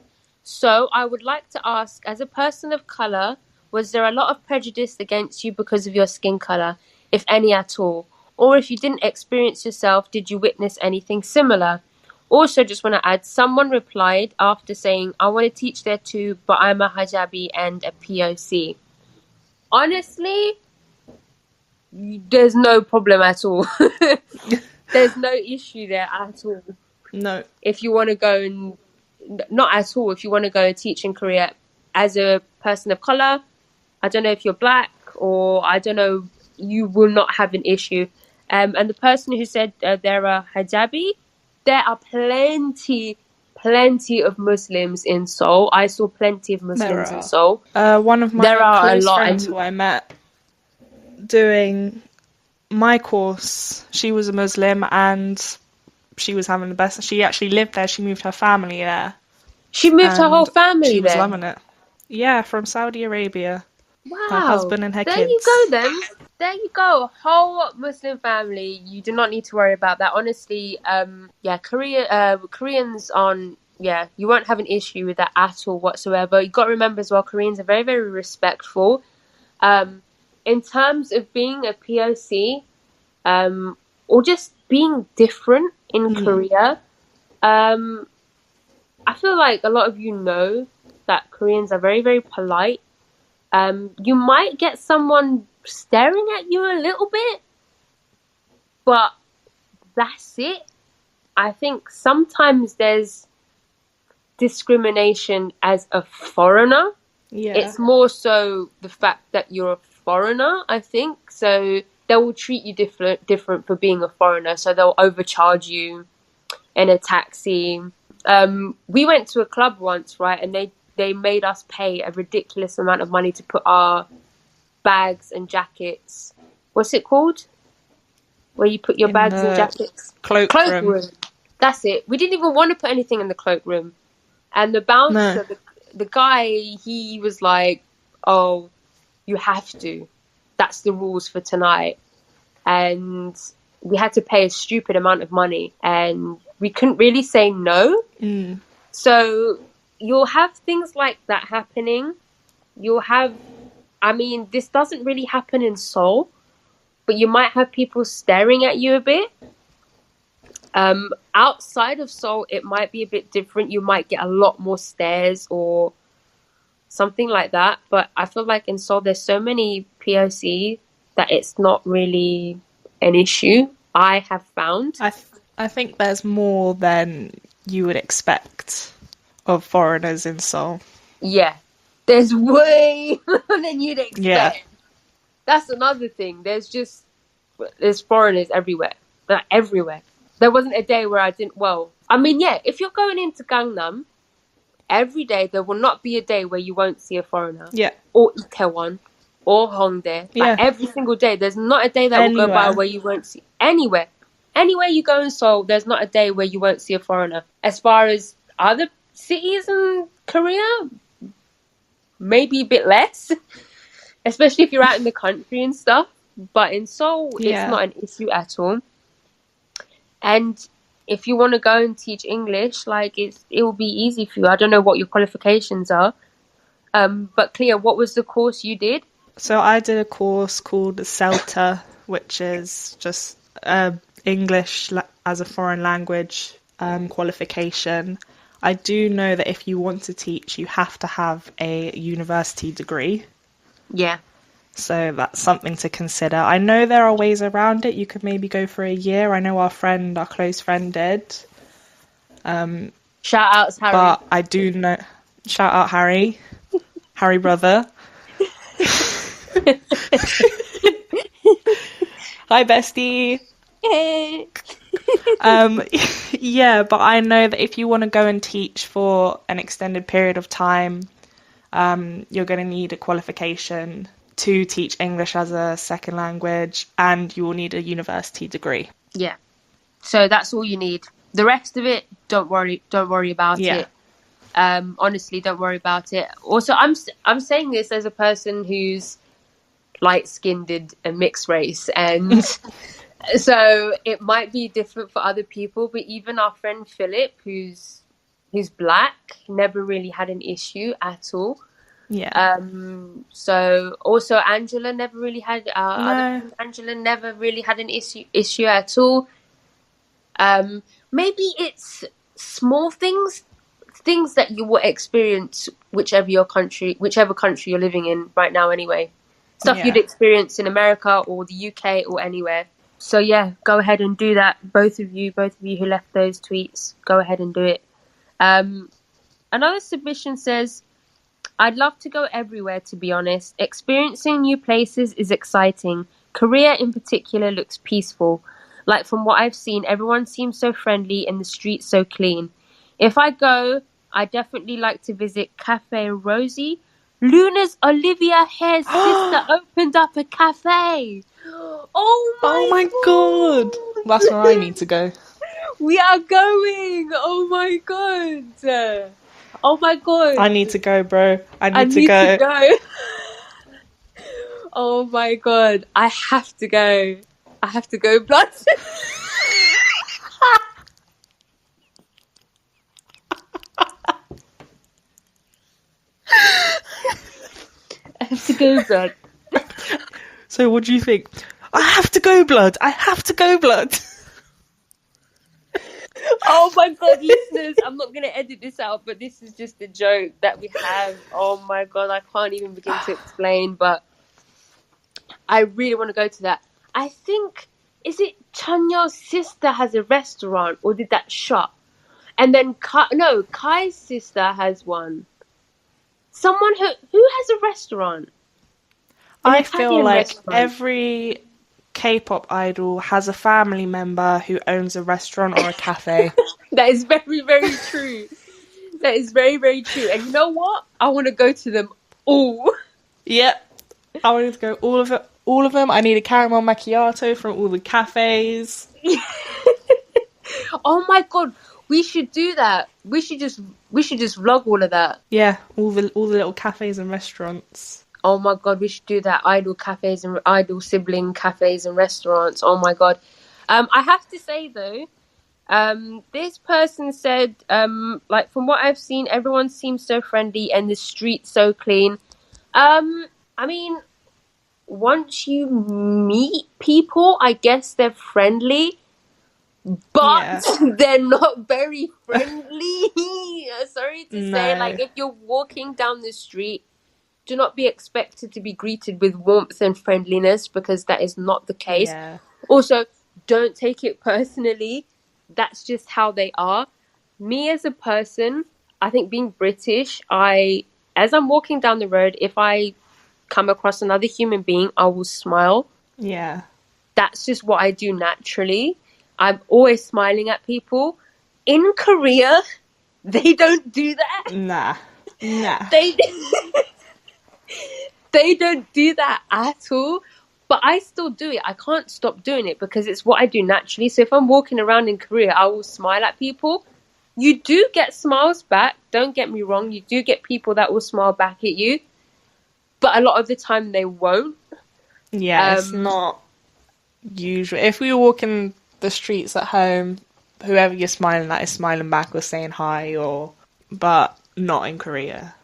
So I would like to ask, as a person of colour, was there a lot of prejudice against you because of your skin colour, if any at all? Or if you didn't experience yourself, did you witness anything similar? Also, just want to add, someone replied after saying, I want to teach there too, but I'm a hijabi and a POC. Honestly, there's no problem at all. There's no issue there at all. No. If you want to go and... Not at all. If you want to go and teach in Korea as a person of colour, I don't know if you're black or I don't know, you will not have an issue. And the person who said there are hijabi, there are plenty of Muslims in Seoul. I saw plenty of Muslims in Seoul. One of my close friends who I met doing my course, she was a Muslim and she was having the best. She actually lived there. She moved her family there. She moved her whole family there? She was loving it. Yeah, from Saudi Arabia. Wow. Her husband and her kids. There you go then. There you go. Whole Muslim family. You do not need to worry about that. Honestly, Koreans on... Yeah, you won't have an issue with that at all whatsoever. You've got to remember as well, Koreans are very, very respectful. In terms of being a POC, or just being different in Korea, I feel like a lot of you know that Koreans are very, very polite. You might get someone staring at you a little bit, but that's it. I think sometimes there's discrimination as a foreigner. Yeah. It's more so the fact that you're a foreigner, I think. So they will treat you different for being a foreigner. So they'll overcharge you in a taxi. We went to a club once, right? And they made us pay a ridiculous amount of money to put our bags and jackets. What's it called? Where you put your bags and jackets? Cloakroom. That's it. We didn't even want to put anything in the cloakroom. And the bouncer, the guy, he was like, "Oh, you have to. That's the rules for tonight." And we had to pay a stupid amount of money. And we couldn't really say no. Mm. So you'll have things like that happening. You'll have, I mean, this doesn't really happen in Seoul, but you might have people staring at you a bit. Outside of Seoul, it might be a bit different. You might get a lot more stares or something like that. But I feel like in Seoul, there's so many POC that it's not really an issue, I have found. I think there's more than you would expect of foreigners in Seoul. Yeah, there's way more than you'd expect. Yeah. That's another thing. There's foreigners everywhere. They're everywhere. There wasn't a day where I didn't, well, I mean, yeah, if you're going into Gangnam, every day there will not be a day where you won't see a foreigner. Yeah. Or Itaewon, or Hongdae. Yeah. Like every single day. There's not a day that will go by where you won't see, anywhere. Anywhere you go in Seoul, there's not a day where you won't see a foreigner. As far as other cities in Korea, maybe a bit less. Especially if you're out in the country and stuff. But in Seoul, it's not an issue at all. And if you want to go and teach English, like it will be easy for you. I don't know what your qualifications are. But Cleo, what was the course you did? So I did a course called CELTA, which is just English as a foreign language qualification. I do know that if you want to teach, you have to have a university degree. Yeah. So that's something to consider. I know there are ways around it. You could maybe go for a year. I know our close friend did. Shout outs, Harry. But I do know... Shout out, Harry. Harry brother. Hi, bestie. Hey. Yeah, but I know that if you want to go and teach for an extended period of time, you're going to need a qualification to teach English as a second language, and you will need a university degree. Yeah. So that's all you need. The rest of it, don't worry about it. Honestly, don't worry about it. Also, I'm saying this as a person who's light-skinned and mixed race, and so it might be different for other people. But even our friend Philip, who's black, never really had an issue at all. Yeah. So also Angela never really had Angela never really had an issue at all. Maybe it's small things that you will experience whichever country you're living in right now anyway. Stuff you'd experience in America or the UK or anywhere. So yeah, go ahead and do that. Both of you who left those tweets, go ahead and do it. Another submission says, I'd love to go everywhere, to be honest. Experiencing new places is exciting. Korea in particular looks peaceful. Like from what I've seen, everyone seems so friendly and the streets so clean. If I go, I definitely like to visit Cafe Rosie. Luna's Olivia Hare's sister opened up a cafe. Oh my god. That's where I need to go. We are going. Oh my god. Oh my god. I need to go, bro. I need to go. Oh my god. I have to go. Blood. I have to go, blood. So what do you think? I have to go, blood. Oh my god, listeners, I'm not going to edit this out, but this is just a joke that we have. Oh my god, I can't even begin to explain, but I really want to go to that. I think, is it Chanyeol's sister has a restaurant, or did that shut? And then Kai's sister has one. Someone who has a restaurant. I feel like every K-pop idol has a family member who owns a restaurant or a cafe. That is very, very true. That is very, very true. And you know what? I want to go to them all. Yep. I wanted to go all of them. I need a caramel macchiato from all the cafes. Oh my god, we should do that. We should just vlog all of that. Yeah, all the little cafes and restaurants. Oh my god, we should do that. Idol cafes and idol sibling cafes and restaurants. Oh my god. I have to say though, this person said, like from what I've seen, everyone seems so friendly and the street's so clean. I mean, once you meet people, I guess they're friendly, but they're not very friendly. Sorry to say, like if you're walking down the street, do not be expected to be greeted with warmth and friendliness, because that is not the case. Yeah. Also, don't take it personally. That's just how they are. Me as a person, I think being British, as I'm walking down the road, if I come across another human being, I will smile. Yeah. That's just what I do naturally. I'm always smiling at people. In Korea, they don't do that. Nah. They don't do that at all. But I still do it. I can't stop doing it because it's what I do naturally. So if I'm walking around in Korea, I will smile at people. You do get smiles back. Don't get me wrong. You do get people that will smile back at you. But a lot of the time they won't. Yeah, it's not usual. If we were walking the streets at home, whoever you're smiling at is smiling back or saying hi, but not in Korea.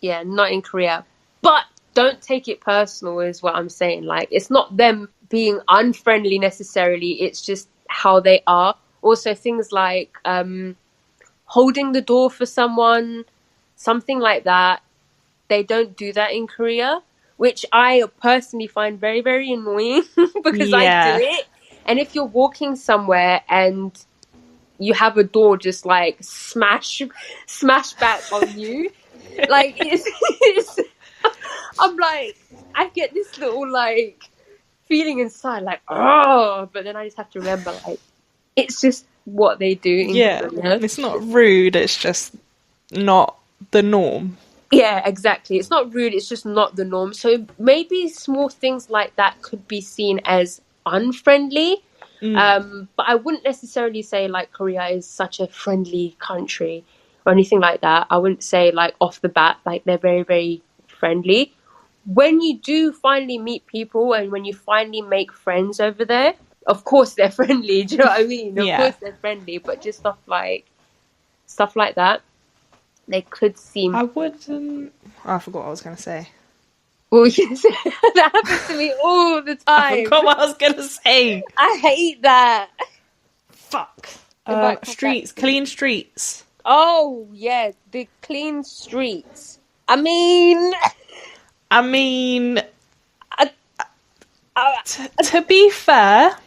Yeah, not in Korea. But don't take it personal is what I'm saying. Like, it's not them being unfriendly necessarily. It's just how they are. Also, things like holding the door for someone, something like that. They don't do that in Korea, which I personally find very, very annoying because I do it. And if you're walking somewhere and you have a door just like smash back on you, like it's I'm like, I get this little like feeling inside, like, oh, but then I just have to remember, like, it's just what they do in Korea. It's not rude, it's just not the norm. Yeah, exactly. It's not rude, it's just not the norm. So maybe small things like that could be seen as unfriendly. But I wouldn't necessarily say like Korea is such a friendly country or anything like that. I wouldn't say like off the bat, like they're very, very friendly. When you do finally meet people and when you finally make friends over there, of course they're friendly. Do you know what I mean? Of course they're friendly, but just stuff like that, they could seem... I wouldn't... I forgot what I was going to say. Well, yes, that happens to me all the time. I forgot what I was going to say. I hate that. Fuck. Streets, clean streets. Oh, yeah, the clean streets. I mean... to be fair,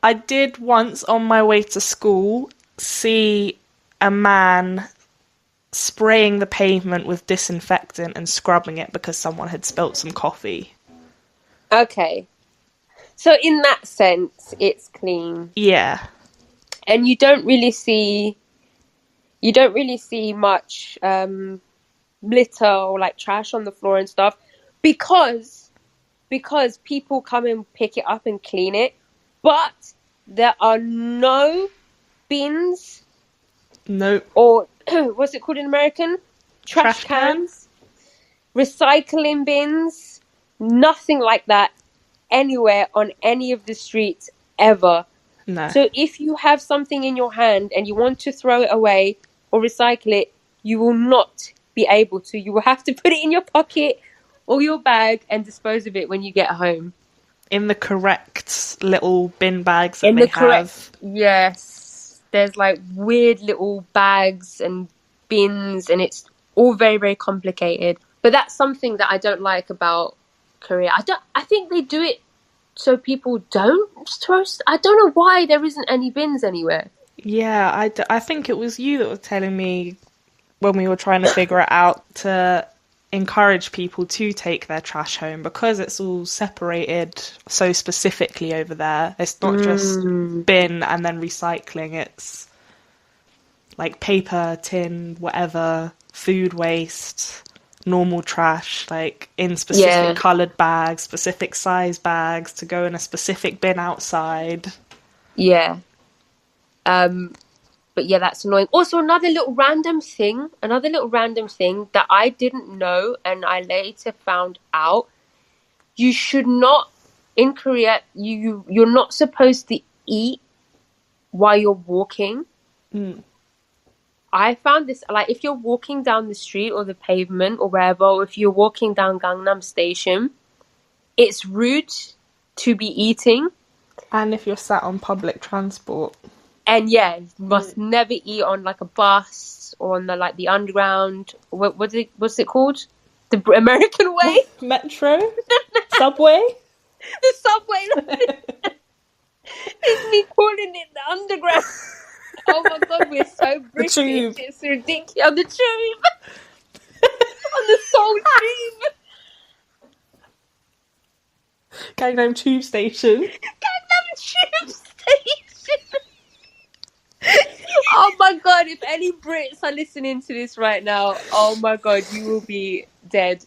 I did once on my way to school see a man spraying the pavement with disinfectant and scrubbing it because someone had spilt some coffee. Okay. So in that sense, it's clean. Yeah. And you don't really see much litter or like trash on the floor and stuff because people come and pick it up and clean it. But there are no bins. Nope. Or what's it called in American? Trash cans. Recycling bins. Nothing like that anywhere on any of the streets ever. No. So if you have something in your hand and you want to throw it away or recycle it, you will not be able to. You will have to put it in your pocket or your bag and dispose of it when you get home. In the correct little bin bags that they have. Yes. There's like weird little bags and bins and it's all very, very complicated. But that's something that I don't like about Korea. I think they do it so people don't throw... I don't know why there isn't any bins anywhere. Yeah, I think it was you that was telling me when we were trying to figure it out to encourage people to take their trash home because it's all separated so specifically over there. It's not just bin and then recycling. It's like paper, tin, whatever, food waste, normal trash, like in specific coloured bags, specific size bags to go in a specific bin outside. Yeah. But yeah, that's annoying. Also, another little random thing that I didn't know and I later found out. You should not, in Korea, you're not supposed to eat while you're walking. I found this, like, if you're walking down the street or the pavement or wherever, or if you're walking down Gangnam Station, it's rude to be eating. And if you're sat on public transport. And yeah, you must never eat on like a bus or on the underground. What's it called? The American way? Metro? Subway? The subway. It's me calling it the underground. Oh my god, we're so British. The tube. It's ridiculous. On the tube. On the Seoul tube. Gangnam Tube Station. Gangnam Tube Station. Oh my god, if any Brits are listening to this right now, oh my god, you will be dead.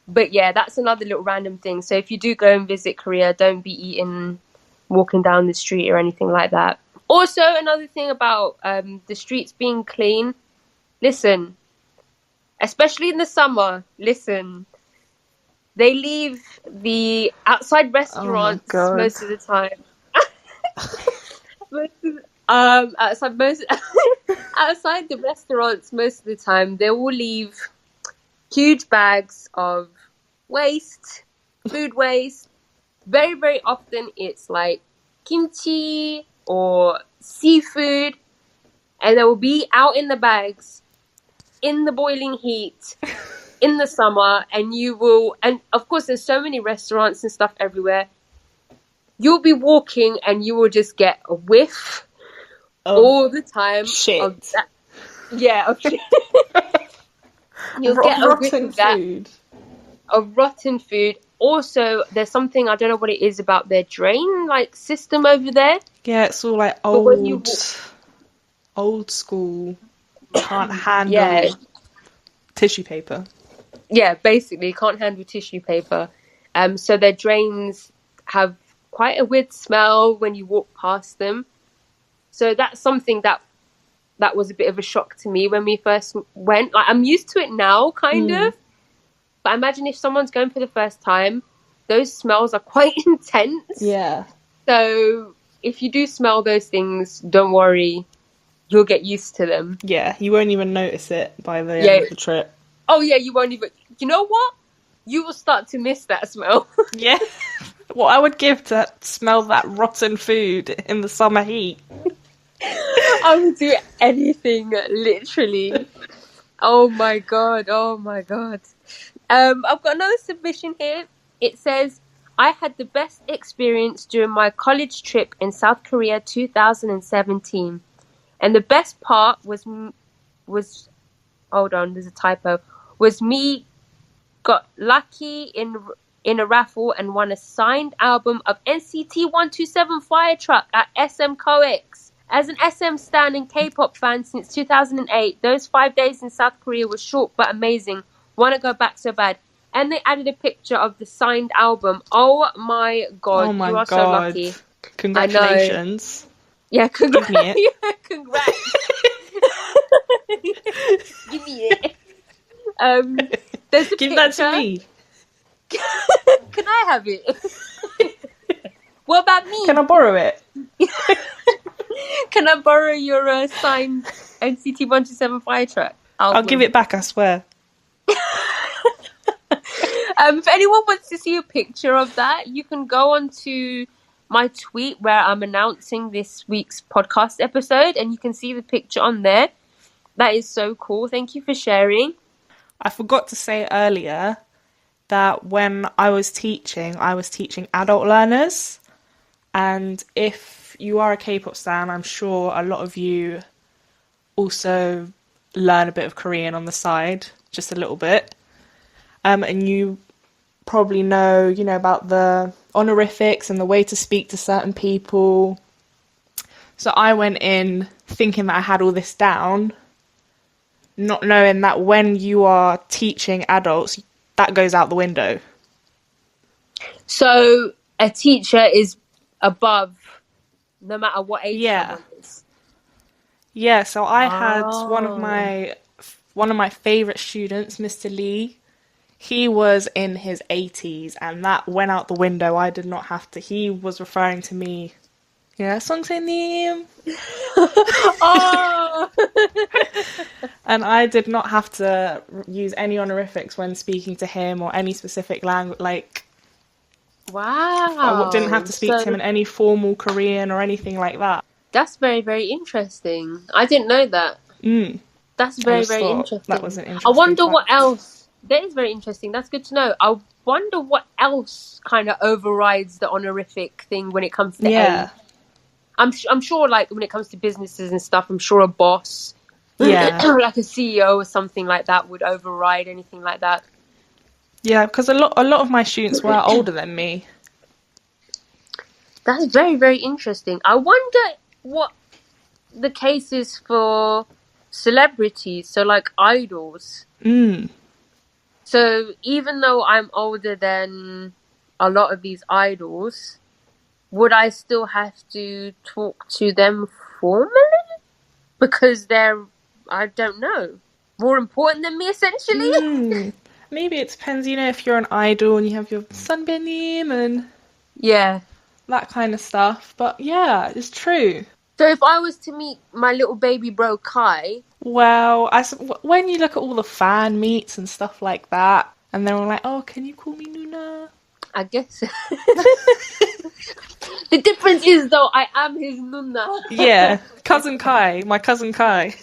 But yeah, that's another little random thing. So if you do go and visit Korea, don't be walking down the street or anything like that. Also, another thing about the streets being clean, listen, especially in the summer, they leave the outside restaurants most of the time. Outside the restaurants most of the time, they will leave huge bags of waste, food waste. Very, very often it's like kimchi or seafood, and they will be out in the bags in the boiling heat in the summer, and of course there's so many restaurants and stuff everywhere. You'll be walking and you will just get a whiff all the time. Shit. Of that. Yeah, of shit. You'll get a whiff of that. Food. Of rotten food. Also, there's something, I don't know what it is about their drain system over there. Yeah, it's all like old school. Can't handle tissue paper. Yeah, basically can't handle tissue paper. So their drains have quite a weird smell when you walk past them. So that's something that was a bit of a shock to me when we first went. Like, I'm used to it now, kind of. But imagine if someone's going for the first time, those smells are quite intense. Yeah. So if you do smell those things, don't worry. You'll get used to them. Yeah, you won't even notice it by the end of the trip. Oh, yeah, you won't even... You know what? You will start to miss that smell. Yeah. What I would give to smell that rotten food in the summer heat. I would do anything, literally. Oh my god. I've got another submission here. It says, I had the best experience during my college trip in South Korea 2017. And the best part was hold on, there's a typo. Was me got lucky in a raffle and won a signed album of NCT 127 Fire Truck at SM Coex. As an SM stan and K-pop fan since 2008, those 5 days in South Korea were short but amazing. Want to go back so bad. And they added a picture of the signed album. Oh my god, you are so lucky. Congratulations. Yeah, congrats. Give me it. Yeah, congrats. Give me it. There's a Give picture. that to me. Can I have it? What about me? Can I borrow it? Can I borrow your signed NCT 127 Fire Truck album? I'll give it back, I swear. If anyone wants to see a picture of that, you can go on to my tweet where I'm announcing this week's podcast episode, and you can see the picture on there. That is so cool. Thank you for sharing. I forgot to say earlier that when I was teaching adult learners. And if you are a K-pop stan, I'm sure a lot of you also learn a bit of Korean on the side, just a little bit. and you probably know, about the honorifics and the way to speak to certain people. So I went in thinking that I had all this down, not knowing that when you are teaching adults, that goes out the window. So a teacher is above no matter what age someone is. Yeah, so I had one of my favourite students, Mr. Lee. He was in his 80s, and that went out the window. I did not have to. He was referring to me. Yeah, Songsenim. Oh! And I did not have to use any honorifics when speaking to him or any specific language. Like, wow. I didn't have to speak to him in any formal Korean or anything like that. That's very, very interesting. I didn't know that. That's very, very interesting. That was an interesting I wonder fact. what else. That is very interesting. That's good to know. I wonder what else kind of overrides the honorific thing when it comes to age. I'm sure, like, when it comes to businesses and stuff, I'm sure a boss, like a CEO or something like that, would override anything like that. Yeah, because a lot of my students were older than me. That's very, very interesting. I wonder what the case is for celebrities, so like idols. So even though I'm older than a lot of these idols, would I still have to talk to them formally? Because they're, I don't know, more important than me, essentially? Maybe it depends, if you're an idol and you have your sunbeam and that kind of stuff. But yeah, it's true. So if I was to meet my little baby bro Kai... Well, when you look at all the fan meets and stuff like that, and they're all like, oh, can you call me Nuna? I guess. The difference is, though, I am his Nuna. Yeah, Cousin Kai, my Cousin Kai.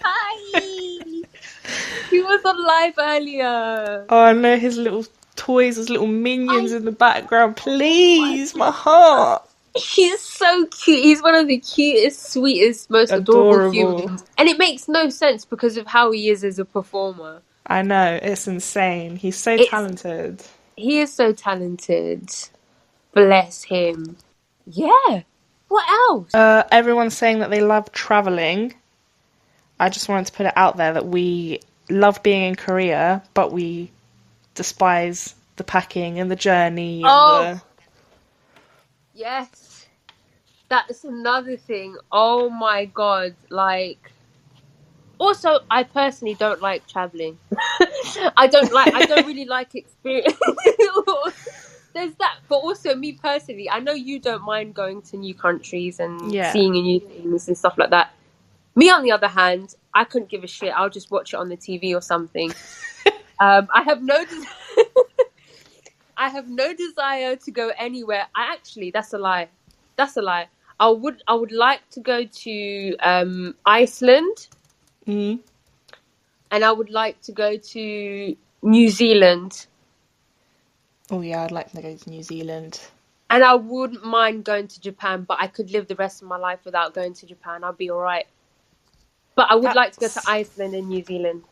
Hi! He was on live earlier. Oh, I know, his little toys, his little minions in the background. Please, my heart. He's so cute. He's one of the cutest, sweetest, most adorable humans. And it makes no sense because of how he is as a performer. I know, it's insane. He's so talented. He is so talented. Bless him. Yeah. What else? Everyone's saying that they love travelling. I just wanted to put it out there that we love being in Korea, but we despise the packing and the journey. Yes. That's another thing. Oh my god. Like, also, I personally don't like travelling. I don't really like experience. There's that. But also, me personally, I know you don't mind going to new countries and seeing new things and stuff like that. Me, on the other hand, I couldn't give a shit. I'll just watch it on the TV or something. I have no desire to go anywhere. That's a lie. I would like to go to Iceland. And I would like to go to New Zealand. Oh yeah, I'd like to go to New Zealand. And I wouldn't mind going to Japan, but I could live the rest of my life without going to Japan. I'll be alright. But I would like to go to Iceland and New Zealand.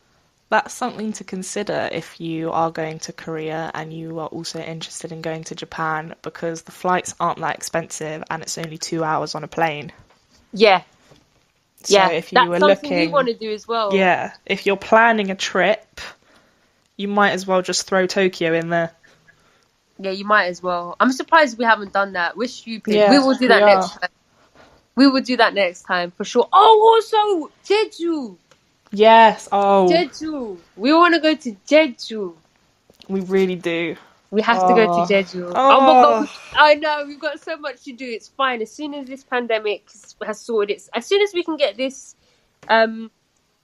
That's something to consider if you are going to Korea and you are also interested in going to Japan, because the flights aren't that expensive and it's only 2 hours on a plane. Yeah. So if you were something looking, we want to do as well. Yeah, if you're planning a trip, you might as well just throw Tokyo in there. Yeah, you might as well. I'm surprised we haven't done that. We're stupid. Yeah, we will do that next time. We will do that next time for sure. Oh, also Jeju. Yes. Oh, Jeju. We want to go to Jeju. We really do. We have to go to Jeju. Oh my god! I know, we've got so much to do. It's fine. As soon as this pandemic has sorted, as soon as we can get this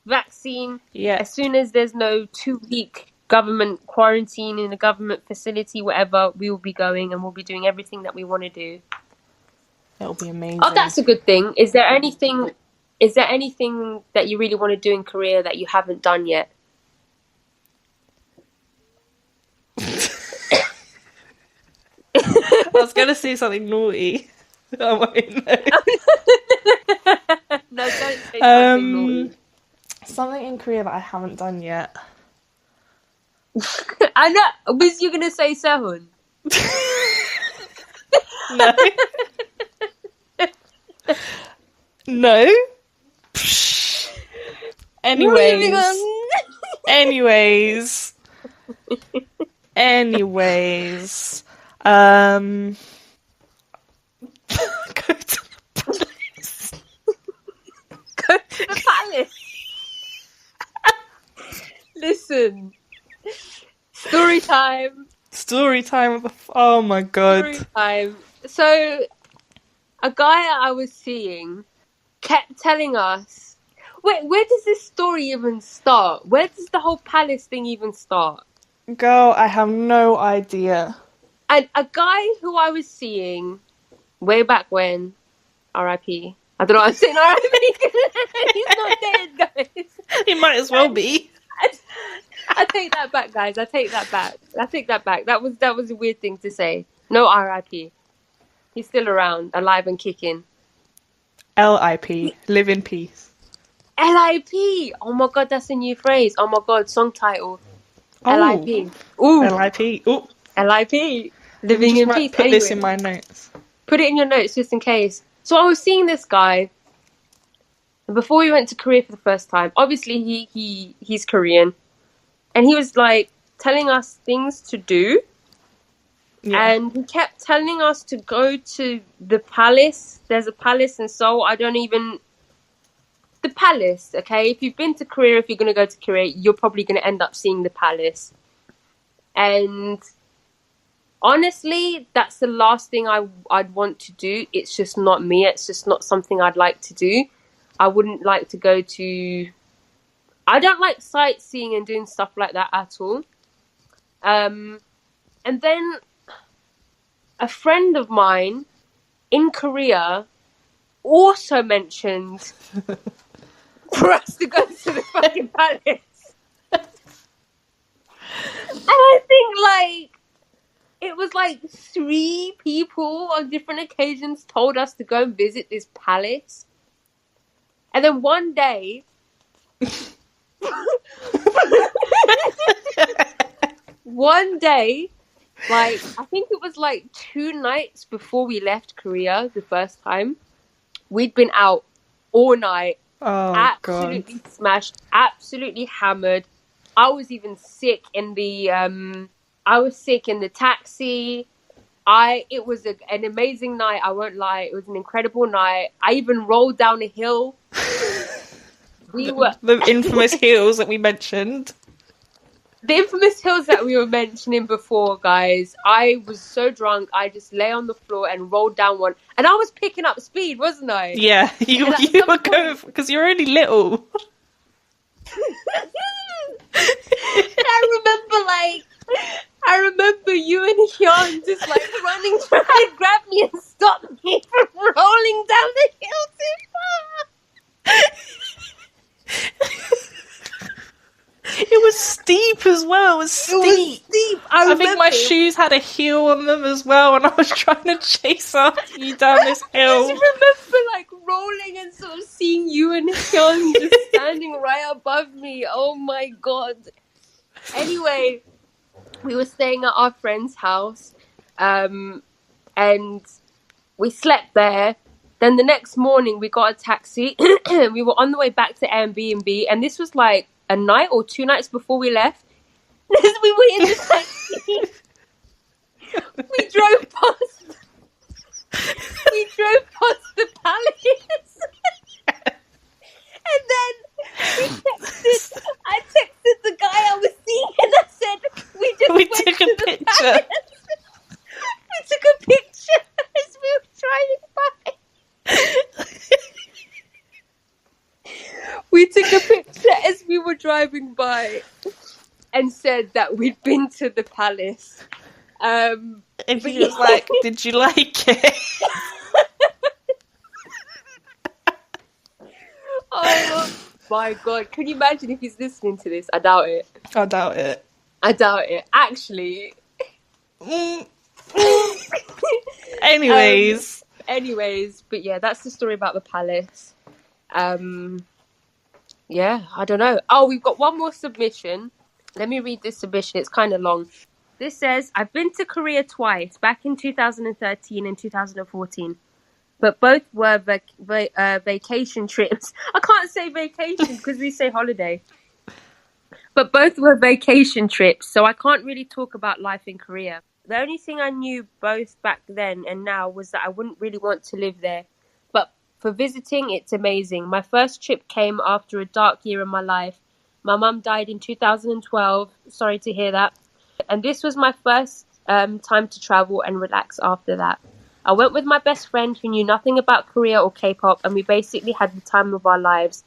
vaccine, as soon as there's no 2-week government quarantine in a government facility, whatever, we will be going and we'll be doing everything that we want to do. It'll be amazing. Oh, that's a good thing. Is there anything that you really want to do in Korea that you haven't done yet? I was going to say something naughty. Oh, No, Don't say something naughty. Something in Korea that I haven't done yet. I know. Was you gonna say Sehun? No. No. Anyways. Anyways. Go to the palace. Go to the palace. Listen. Story time. Story time of the... Oh my god. Story time. So, a guy I was seeing kept telling us... Wait, where does this story even start? Where does the whole palace thing even start? Girl, I have no idea. And a guy who I was seeing way back when, R.I.P. I don't know what I'm saying, R.I.P. He's not dead, guys. He might as well be. I take that back, guys. I take that back. That was a weird thing to say. No R.I.P. He's still around, alive and kicking. L.I.P. Live in peace. L.I.P. Oh my god, that's a new phrase. Oh my god, song title. Oh. L.I.P. Ooh. L.I.P. Ooh. L.I.P. Living in peace. Put this in my notes. Put it in your notes just in case. So I was seeing this guy before we went to Korea for the first time. Obviously, he's Korean, and he was like telling us things to do, and he kept telling us to go to the palace. There's a palace in Seoul. The palace. Okay, if you've been to Korea, if you're going to go to Korea, you're probably going to end up seeing the palace. And honestly, that's the last thing I'd want to do. It's just not me. It's just not something I'd like to do. I wouldn't like to go to... I don't like sightseeing and doing stuff like that at all. And then a friend of mine in Korea also mentioned for us to go to the fucking palace. And I think, like, it was like 3 people on different occasions told us to go and visit this palace. And then one day, like, I think it was like 2 nights before we left Korea the first time, we'd been out all night, absolutely smashed, absolutely hammered. I was even sick in the taxi. It was an amazing night, I won't lie. It was an incredible night. I even rolled down a hill. The infamous hills that we mentioned. The infamous hills that we were mentioning before, guys. I was so drunk, I just lay on the floor and rolled down one. And I was picking up speed, wasn't I? Yeah, you were going... Because you're only little. I remember you and Hyun just like running, trying to grab me and stop me from rolling down the hill too far. It was steep as well. It was steep. I think my shoes had a heel on them as well, and I was trying to chase after you down this hill. I just remember like rolling and sort of seeing you and Hyun just standing right above me. Oh my god. Anyway, we were staying at our friend's house, and we slept there. Then the next morning we got a taxi. We were on the way back to Airbnb, and this was like a night or 2 nights before we left. We were in the taxi. We drove past the palace. And then I texted the guy I was seeing, and I said, we went took to a the picture. palace. We took a picture as we were driving by. We took a picture as we were driving by and said that we'd been to the palace. And he was like, did you like it? Oh my god. Can you imagine if he's listening to this? I doubt it. I doubt it. Actually. Anyways, but yeah, that's the story about the palace. Yeah, I don't know. Oh, we've got one more submission. Let me read this submission. It's kind of long. This says, I've been to Korea twice, back in 2013 and 2014. But both were vacation trips. I can't say vacation because we say holiday. But both were vacation trips, so I can't really talk about life in Korea. The only thing I knew both back then and now was that I wouldn't really want to live there. But for visiting, it's amazing. My first trip came after a dark year in my life. My mum died in 2012. Sorry to hear that. And this was my first time to travel and relax after that. I went with my best friend who knew nothing about Korea or K-pop, and we basically had the time of our lives.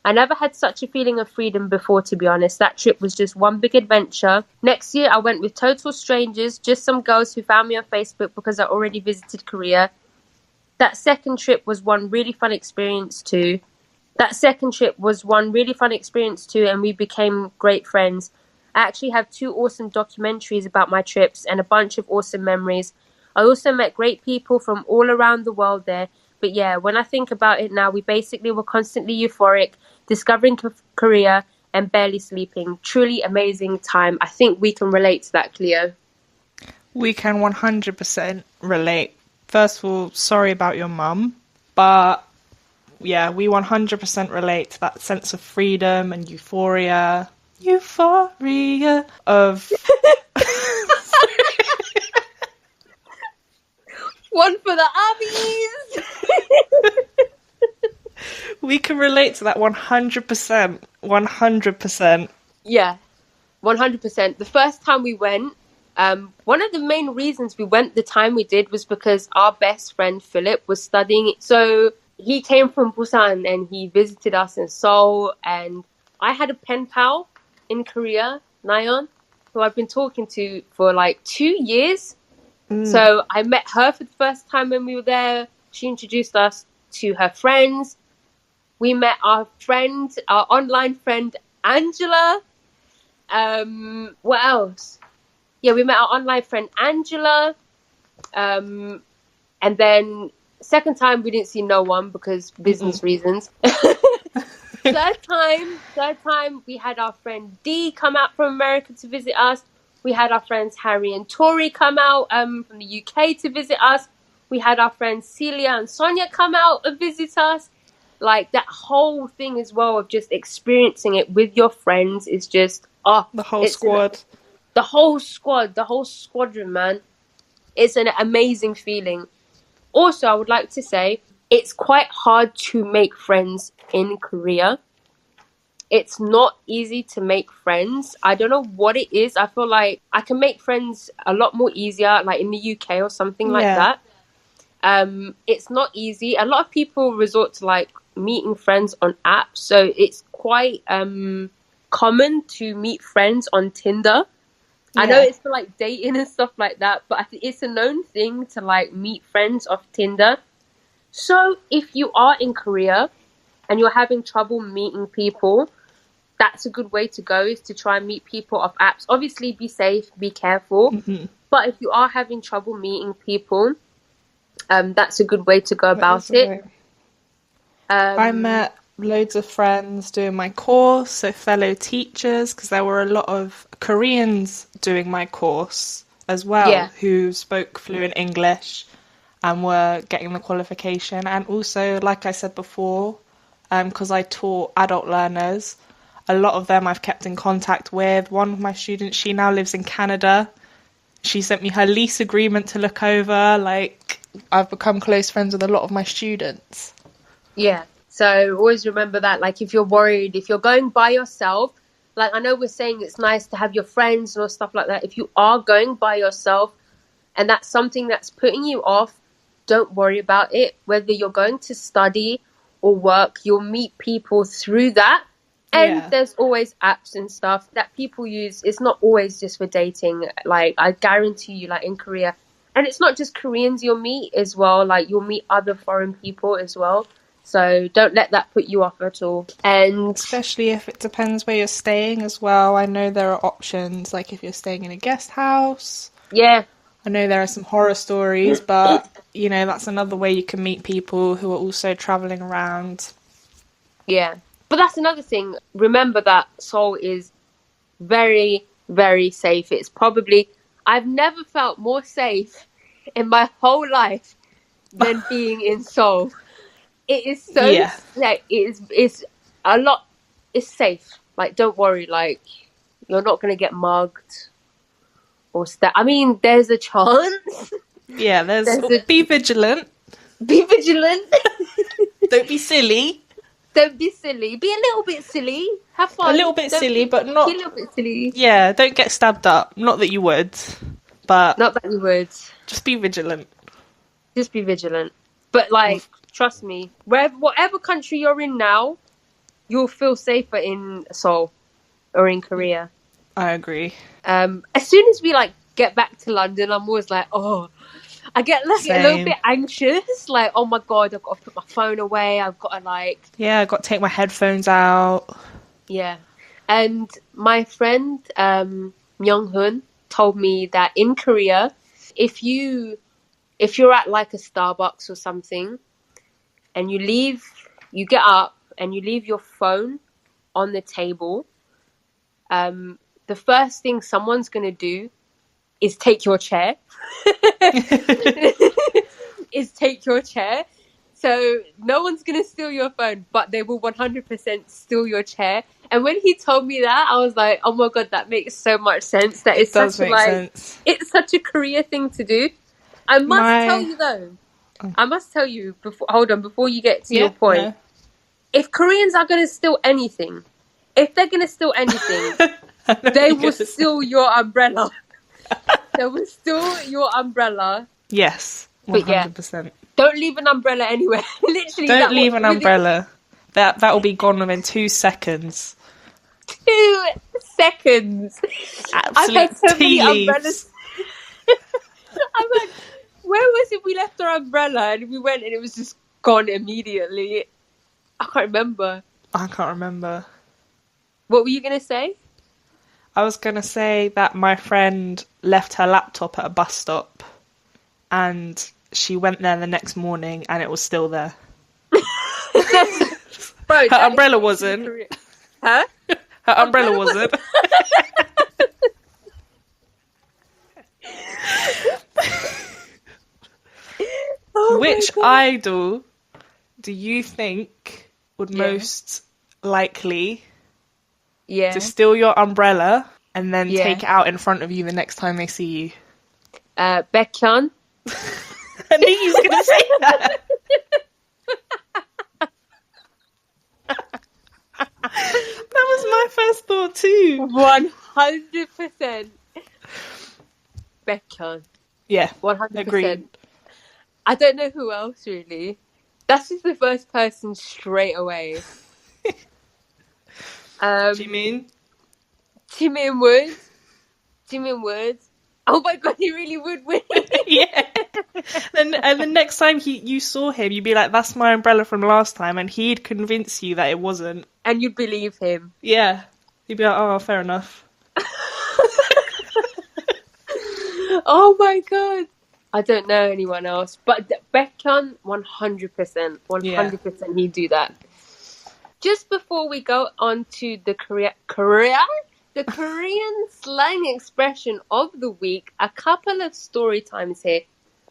I never had such a feeling of freedom before, to be honest. That trip was just one big adventure. Next year, I went with total strangers, just some girls who found me on Facebook because I already visited Korea. That second trip was one really fun experience too. And we became great friends. I actually have 2 awesome documentaries about my trips and a bunch of awesome memories. I also met great people from all around the world there. But yeah, when I think about it now, we basically were constantly euphoric, discovering Korea and barely sleeping. Truly amazing time. I think we can relate to that, Cleo. We can 100% relate. First of all, sorry about your mum, but yeah, we 100% relate to that sense of freedom and euphoria of... One for the armies! We can relate to that 100%. 100%. Yeah, 100%. The first time we went, one of the main reasons we went the time we did was because our best friend Philip was studying. So he came from Busan and he visited us in Seoul. And I had a pen pal in Korea, Nayeon, who I've been talking to for like 2 years. So I met her for the first time when we were there. She introduced us to her friends. We met our online friend, Angela. What else? Yeah, we met our online friend, Angela. And then second time, we didn't see no one because business reasons. Third time, we had our friend Dee come out from America to visit us. We had our friends Harry and Tori come out from the UK to visit us. We had our friends Celia and Sonia come out and visit us. Like, that whole thing as well of just experiencing it with your friends is just... the whole squad. The whole squadron, man. It's an amazing feeling. Also, I would like to say, it's quite hard to make friends in Korea. It's not easy to make friends. I don't know what it is. I feel like I can make friends a lot more easier, like in the UK or something like that. It's not easy. A lot of people resort to like meeting friends on apps. So it's quite common to meet friends on Tinder. Yeah. I know it's for like dating and stuff like that, but I think it's a known thing to like meet friends off Tinder. So if you are in Korea and you're having trouble meeting people, that's a good way to go, is to try and meet people off apps. Obviously, be safe, be careful. But if you are having trouble meeting people, that's a good way to go about it. I met loads of friends doing my course, so fellow teachers, because there were a lot of Koreans doing my course as well, who spoke fluent English and were getting the qualification. And also, like I said before, because I taught adult learners, a lot of them I've kept in contact with. One of my students, she now lives in Canada. She sent me her lease agreement to look over. Like, I've become close friends with a lot of my students. Yeah, so always remember that. Like, if you're worried, if you're going by yourself, like, I know we're saying it's nice to have your friends or stuff like that. If you are going by yourself and that's something that's putting you off, don't worry about it. Whether you're going to study or work, you'll meet people through that. And there's always apps and stuff that people use. It's not always just for dating. Like, I guarantee you, like in Korea, and it's not just Koreans you'll meet as well. Like, you'll meet other foreign people as well. So don't let that put you off at all. And especially if it depends where you're staying as well. I know there are options, like if you're staying in a guest house. Yeah. I know there are some horror stories, but, you know, that's another way you can meet people who are also travelling around. Yeah. But that's another thing. Remember that Seoul is very, very safe. It's probably, I've never felt more safe in my whole life than being in Seoul. It is so, Yeah. like, it's a lot, it's safe. Like, don't worry, like, you're not going to get mugged or stuff. I mean, there's a chance. Yeah, be vigilant. Be vigilant. Don't be silly. Don't be silly. Be a little bit silly. Have fun. A little bit silly, but not... Be a little bit silly. Yeah, don't get stabbed up. Not that you would, but... Not that you would. Just be vigilant. Just be vigilant. But, like, trust me, whatever country you're in now, you'll feel safer in Seoul or in Korea. I agree. As soon as we, like, get back to London, I'm always like, oh... I get like a little bit anxious, like, oh my god, I've got to put my phone away, I've got to like... Yeah, I've got to take my headphones out. Yeah. And my friend, Myung-hun, told me that in Korea, if you're at like a Starbucks or something, and you get up and you leave your phone on the table, the first thing someone's going to do is take your chair. So no one's going to steal your phone, but they will 100% steal your chair. And when he told me that, I was like, oh my god, that makes so much sense. That is such a, like, sense. It's such a Korea thing to do. I must tell you before you get to your point. Yeah. If Koreans are going to steal anything, they will steal your umbrella. They will steal your umbrella. Yes, 100%. Yeah, don't leave an umbrella anywhere. Literally, don't leave an umbrella. That will be gone within 2 seconds. 2 seconds. I've had so many umbrellas. I'm like, where was it? We left our umbrella and we went and it was just gone immediately. I can't remember. What were you gonna say? I was going to say that my friend left her laptop at a bus stop and she went there the next morning and it was still there. Bro, her umbrella wasn't. Huh? Her umbrella wasn't. Which idol do you think would most likely... Yeah. to steal your umbrella and then take it out in front of you the next time they see you? Baekhyun. I knew you were going to say that. That was my first thought too. 100%. Baekhyun. Yeah. 100%. Agreed. I don't know who else really. That's just the first person straight away. Jimin Woods. Oh my god, he really would win. Yeah. And the next time you saw him, you'd be like, that's my umbrella from last time, and he'd convince you that it wasn't. And you'd believe him. Yeah. You'd be like, oh, fair enough. Oh my god. I don't know anyone else. But Baekhyun, 100%. 100% he'd do that. Just before we go on to the Korean slang expression of the week, a couple of story times here.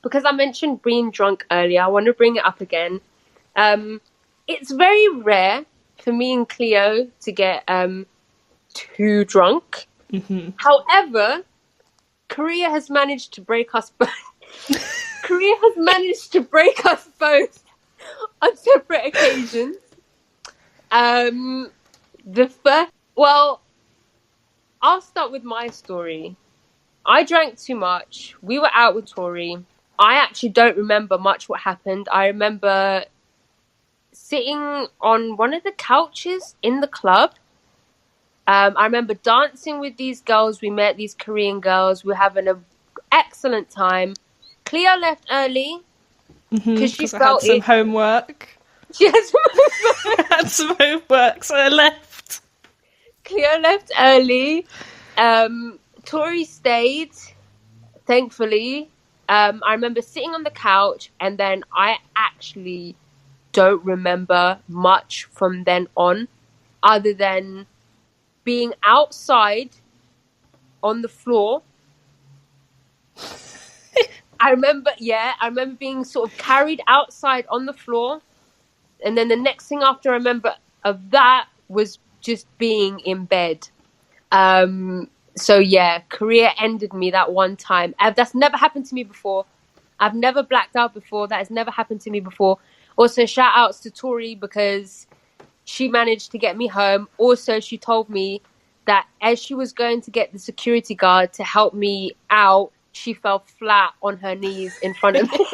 Because I mentioned being drunk earlier, I want to bring it up again. It's very rare for me and Cleo to get too drunk. Mm-hmm. However, Korea has managed to break us both. On separate occasions. I'll start with my story. I drank too much. We were out with Tori. I actually don't remember much what happened. I remember sitting on one of the couches in the club. I remember dancing with these girls. We met these Korean girls. We were having an excellent time. Cleo left early because she felt some homework. She had some homework, so I left. Cleo left early. Tori stayed, thankfully. I remember sitting on the couch and then I actually don't remember much from then on, other than being outside on the floor. I remember being sort of carried outside on the floor. And then the next thing after I remember of that was just being in bed. So yeah, Korea ended me that one time. That's never happened to me before. I've never blacked out before. That has never happened to me before. Also, shout outs to Tori, because she managed to get me home. Also, she told me that as she was going to get the security guard to help me out, she fell flat on her knees in front of me.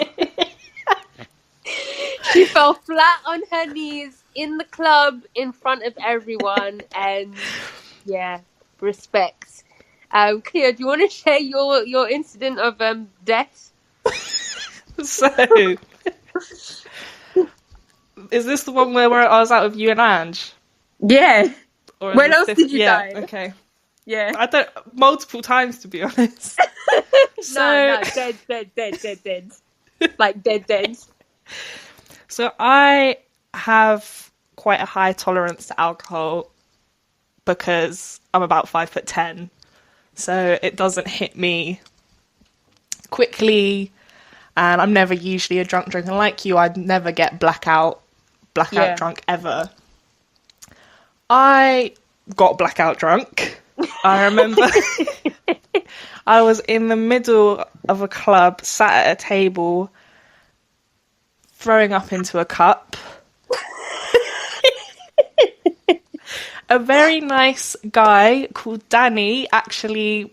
She fell flat on her knees in the club in front of everyone. And yeah, respect. Cleo, do you want to share your incident of death? So, is this the one where I was out with you and Ange? Yeah. Or when else did you die? Okay. Yeah. I don't, multiple times, to be honest. No, dead. Like dead. So I have quite a high tolerance to alcohol because I'm about 5'10", so it doesn't hit me quickly, and I'm never usually a drunk drinker. Like you, I'd never get blackout drunk ever. I got blackout drunk. I remember I was in the middle of a club, sat at a table, throwing up into a cup. A very nice guy called Danny, actually,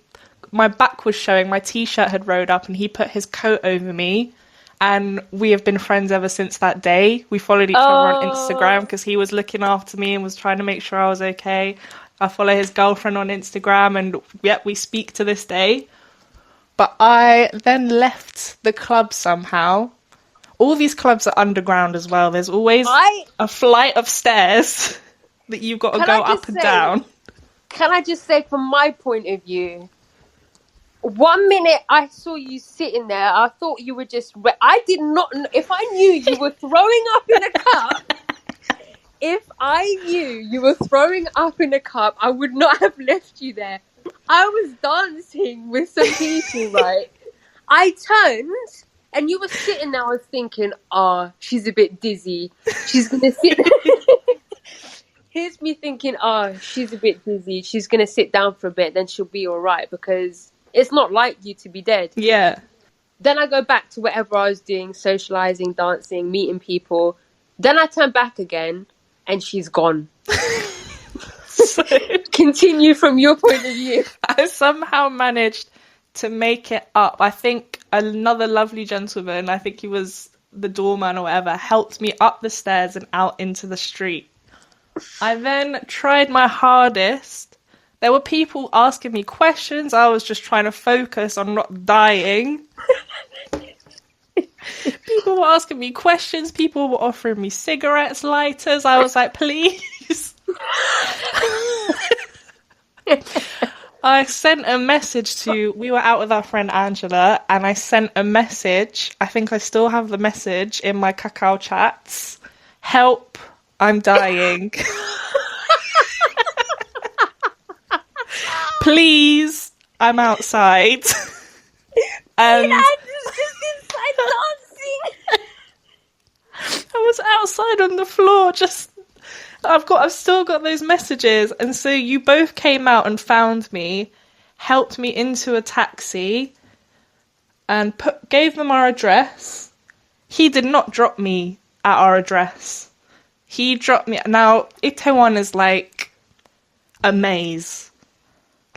my back was showing, my t-shirt had rolled up, and he put his coat over me, and we have been friends ever since that day. We followed each other on Instagram because he was looking after me and was trying to make sure I was okay. I follow his girlfriend on Instagram, and yet we speak to this day. But I then left the club somehow. All these clubs are underground as well. There's always a flight of stairs that you've got to go up and down. Can I just say, from my point of view, 1 minute I saw you sitting there, I thought you were just... I did not... If I knew you were throwing up in a cup... If I knew you were throwing up in a cup, I would not have left you there. I was dancing with some people, right? I turned... And you were sitting there, I was thinking, she's a bit dizzy. She's going to sit... Here's me thinking, she's a bit dizzy. She's going to sit down for a bit, then she'll be all right, because it's not like you to be dead. Yeah. Then I go back to whatever I was doing, socialising, dancing, meeting people. Then I turn back again, and she's gone. So, continue from your point of view. I somehow managed to make it up. I think another lovely gentleman, I think he was the doorman or whatever, helped me up the stairs and out into the street. I then tried my hardest. There were people asking me questions. I was just trying to focus on not dying. People were asking me questions. People were offering me cigarettes, lighters. I was like, please. I sent a message we were out with our friend Angela, and I sent a message. I think I still have the message in my Kakao chats. Help, I'm dying. Please, I'm outside. And I was just inside dancing. I was outside on the floor, just... I've still got those messages, and so you both came out and found me, helped me into a taxi, and gave them our address. He did not drop me at our address. He dropped me... Now, Itaewon is like a maze.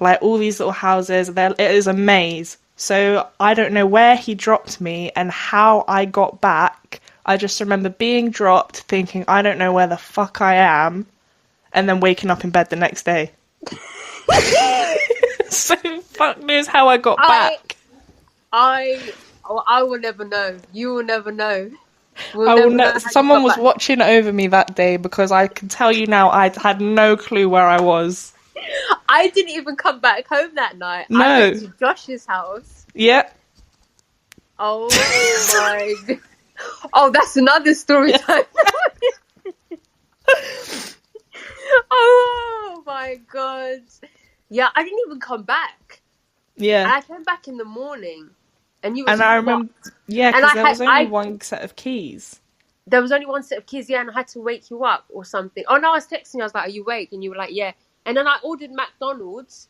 Like all these little houses, it is a maze. So I don't know where he dropped me and how I got back. I just remember being dropped, thinking, I don't know where the fuck I am, and then waking up in bed the next day. So fuck knows how I got back. I will never know. You will never know. Someone was watching over me that day, because I can tell you now, I had no clue where I was. I didn't even come back home that night. No. I went to Josh's house. Yeah. Oh my God. Oh, that's another story time. Oh my god. Yeah, I didn't even come back. Yeah. And I came back in the morning. And you was And I remember, and because there was only one set of keys. There was only one set of keys, yeah, and I had to wake you up or something. Oh, no, I was texting you. I was like, are you awake? And you were like, yeah. And then I ordered McDonald's.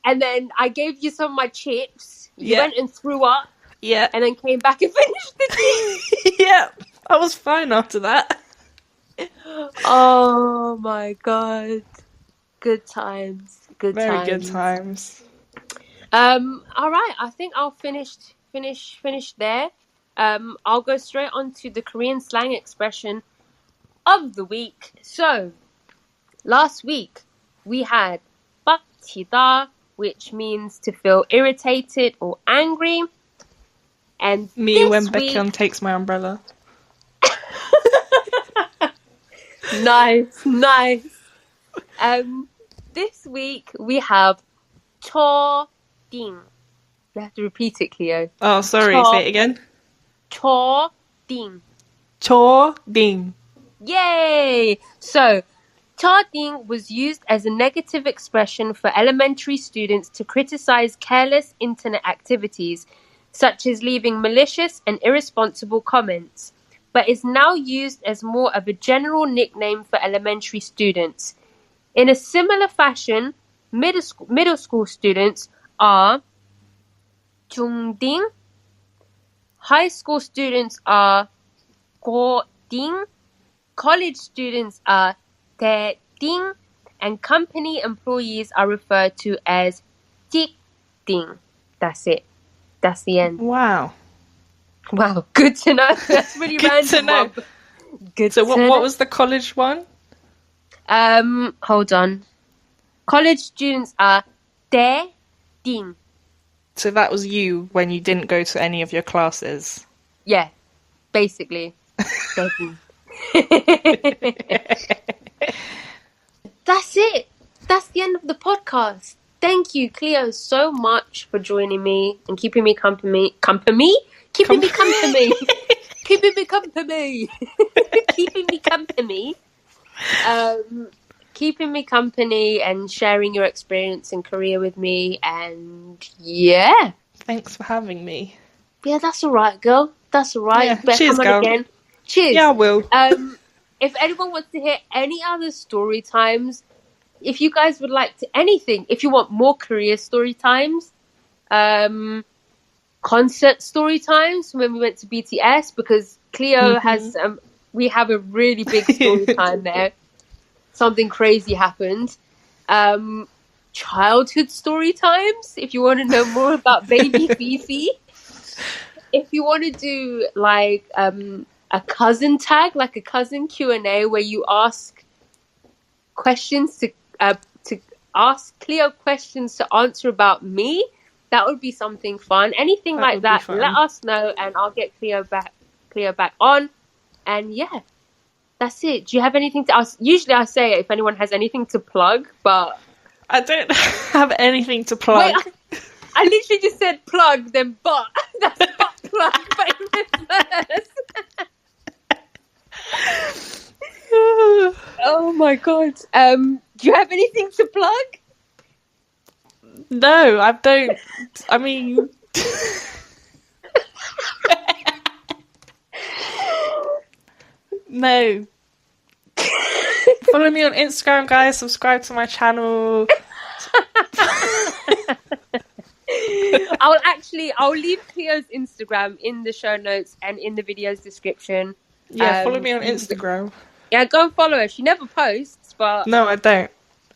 And then I gave you some of my chips. You went and threw up. Yeah. And then came back and finished the tea. Yeah. I was fine after that. Oh, my God. Good times. Very good times. All right. I think I'll finish there. I'll go straight on to the Korean slang expression of the week. So, last week we had 빡치다, which means to feel irritated or angry. And me when Beckham takes my umbrella. Nice. This week we have chodding. You have to repeat it, Cleo. Oh, sorry. Say it again. chodding. Chodding. Yay! So, chodding was used as a negative expression for elementary students to criticize careless internet activities, such as leaving malicious and irresponsible comments, but is now used as more of a general nickname for elementary students. In a similar fashion, middle school students are 중딩, high school students are 고딩, college students are 대딩, and company employees are referred to as 직딩. That's it. That's the end. Wow. Good to know. That's really good random. To know. Good so to know. What was the college one? Hold on. College students are 대딩. So that was you when you didn't go to any of your classes? Yeah, basically. That's it. That's the end of the podcast. Thank you, Cleo, so much for joining me and keeping me company. Keeping me company. Keeping me company. Keeping me company. Keeping me company and sharing your experience in Korea with me. And yeah. Thanks for having me. Yeah, that's all right, girl. That's all right. Yeah, cheers, come girl. on again. Cheers. Yeah, I will. If anyone wants to hear any other story times, if you guys would like to anything, if you want more Korea story times, concert story times when we went to BTS, because Cleo has, we have a really big story time there. Something crazy happened. Childhood story times, if you want to know more about baby Fifi. If you want to do like a cousin tag, like a cousin Q&A, where you ask questions to ask Cleo questions to answer about me, that would be something fun. Anything like that, let us know, and I'll get Cleo back on. And yeah, that's it. Do you have anything to ask? Usually I say if anyone has anything to plug, but I don't have anything to plug. Wait, I literally just said plug, then but. That's butt plug, but in reverse. Oh my god. Do you have anything to plug? No, I don't. I mean... No. Follow me on Instagram, guys. Subscribe to my channel. I'll leave Cleo's Instagram in the show notes and in the video's description. Yeah, follow me on Instagram. Yeah, go and follow her. She never posts, but... No, I don't.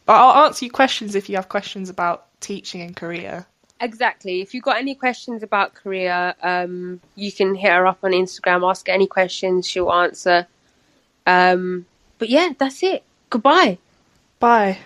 But I'll answer you questions if you have questions about teaching in Korea. Exactly. If you've got any questions about Korea, you can hit her up on Instagram, ask her any questions, she'll answer. But yeah, that's it. Goodbye. Bye.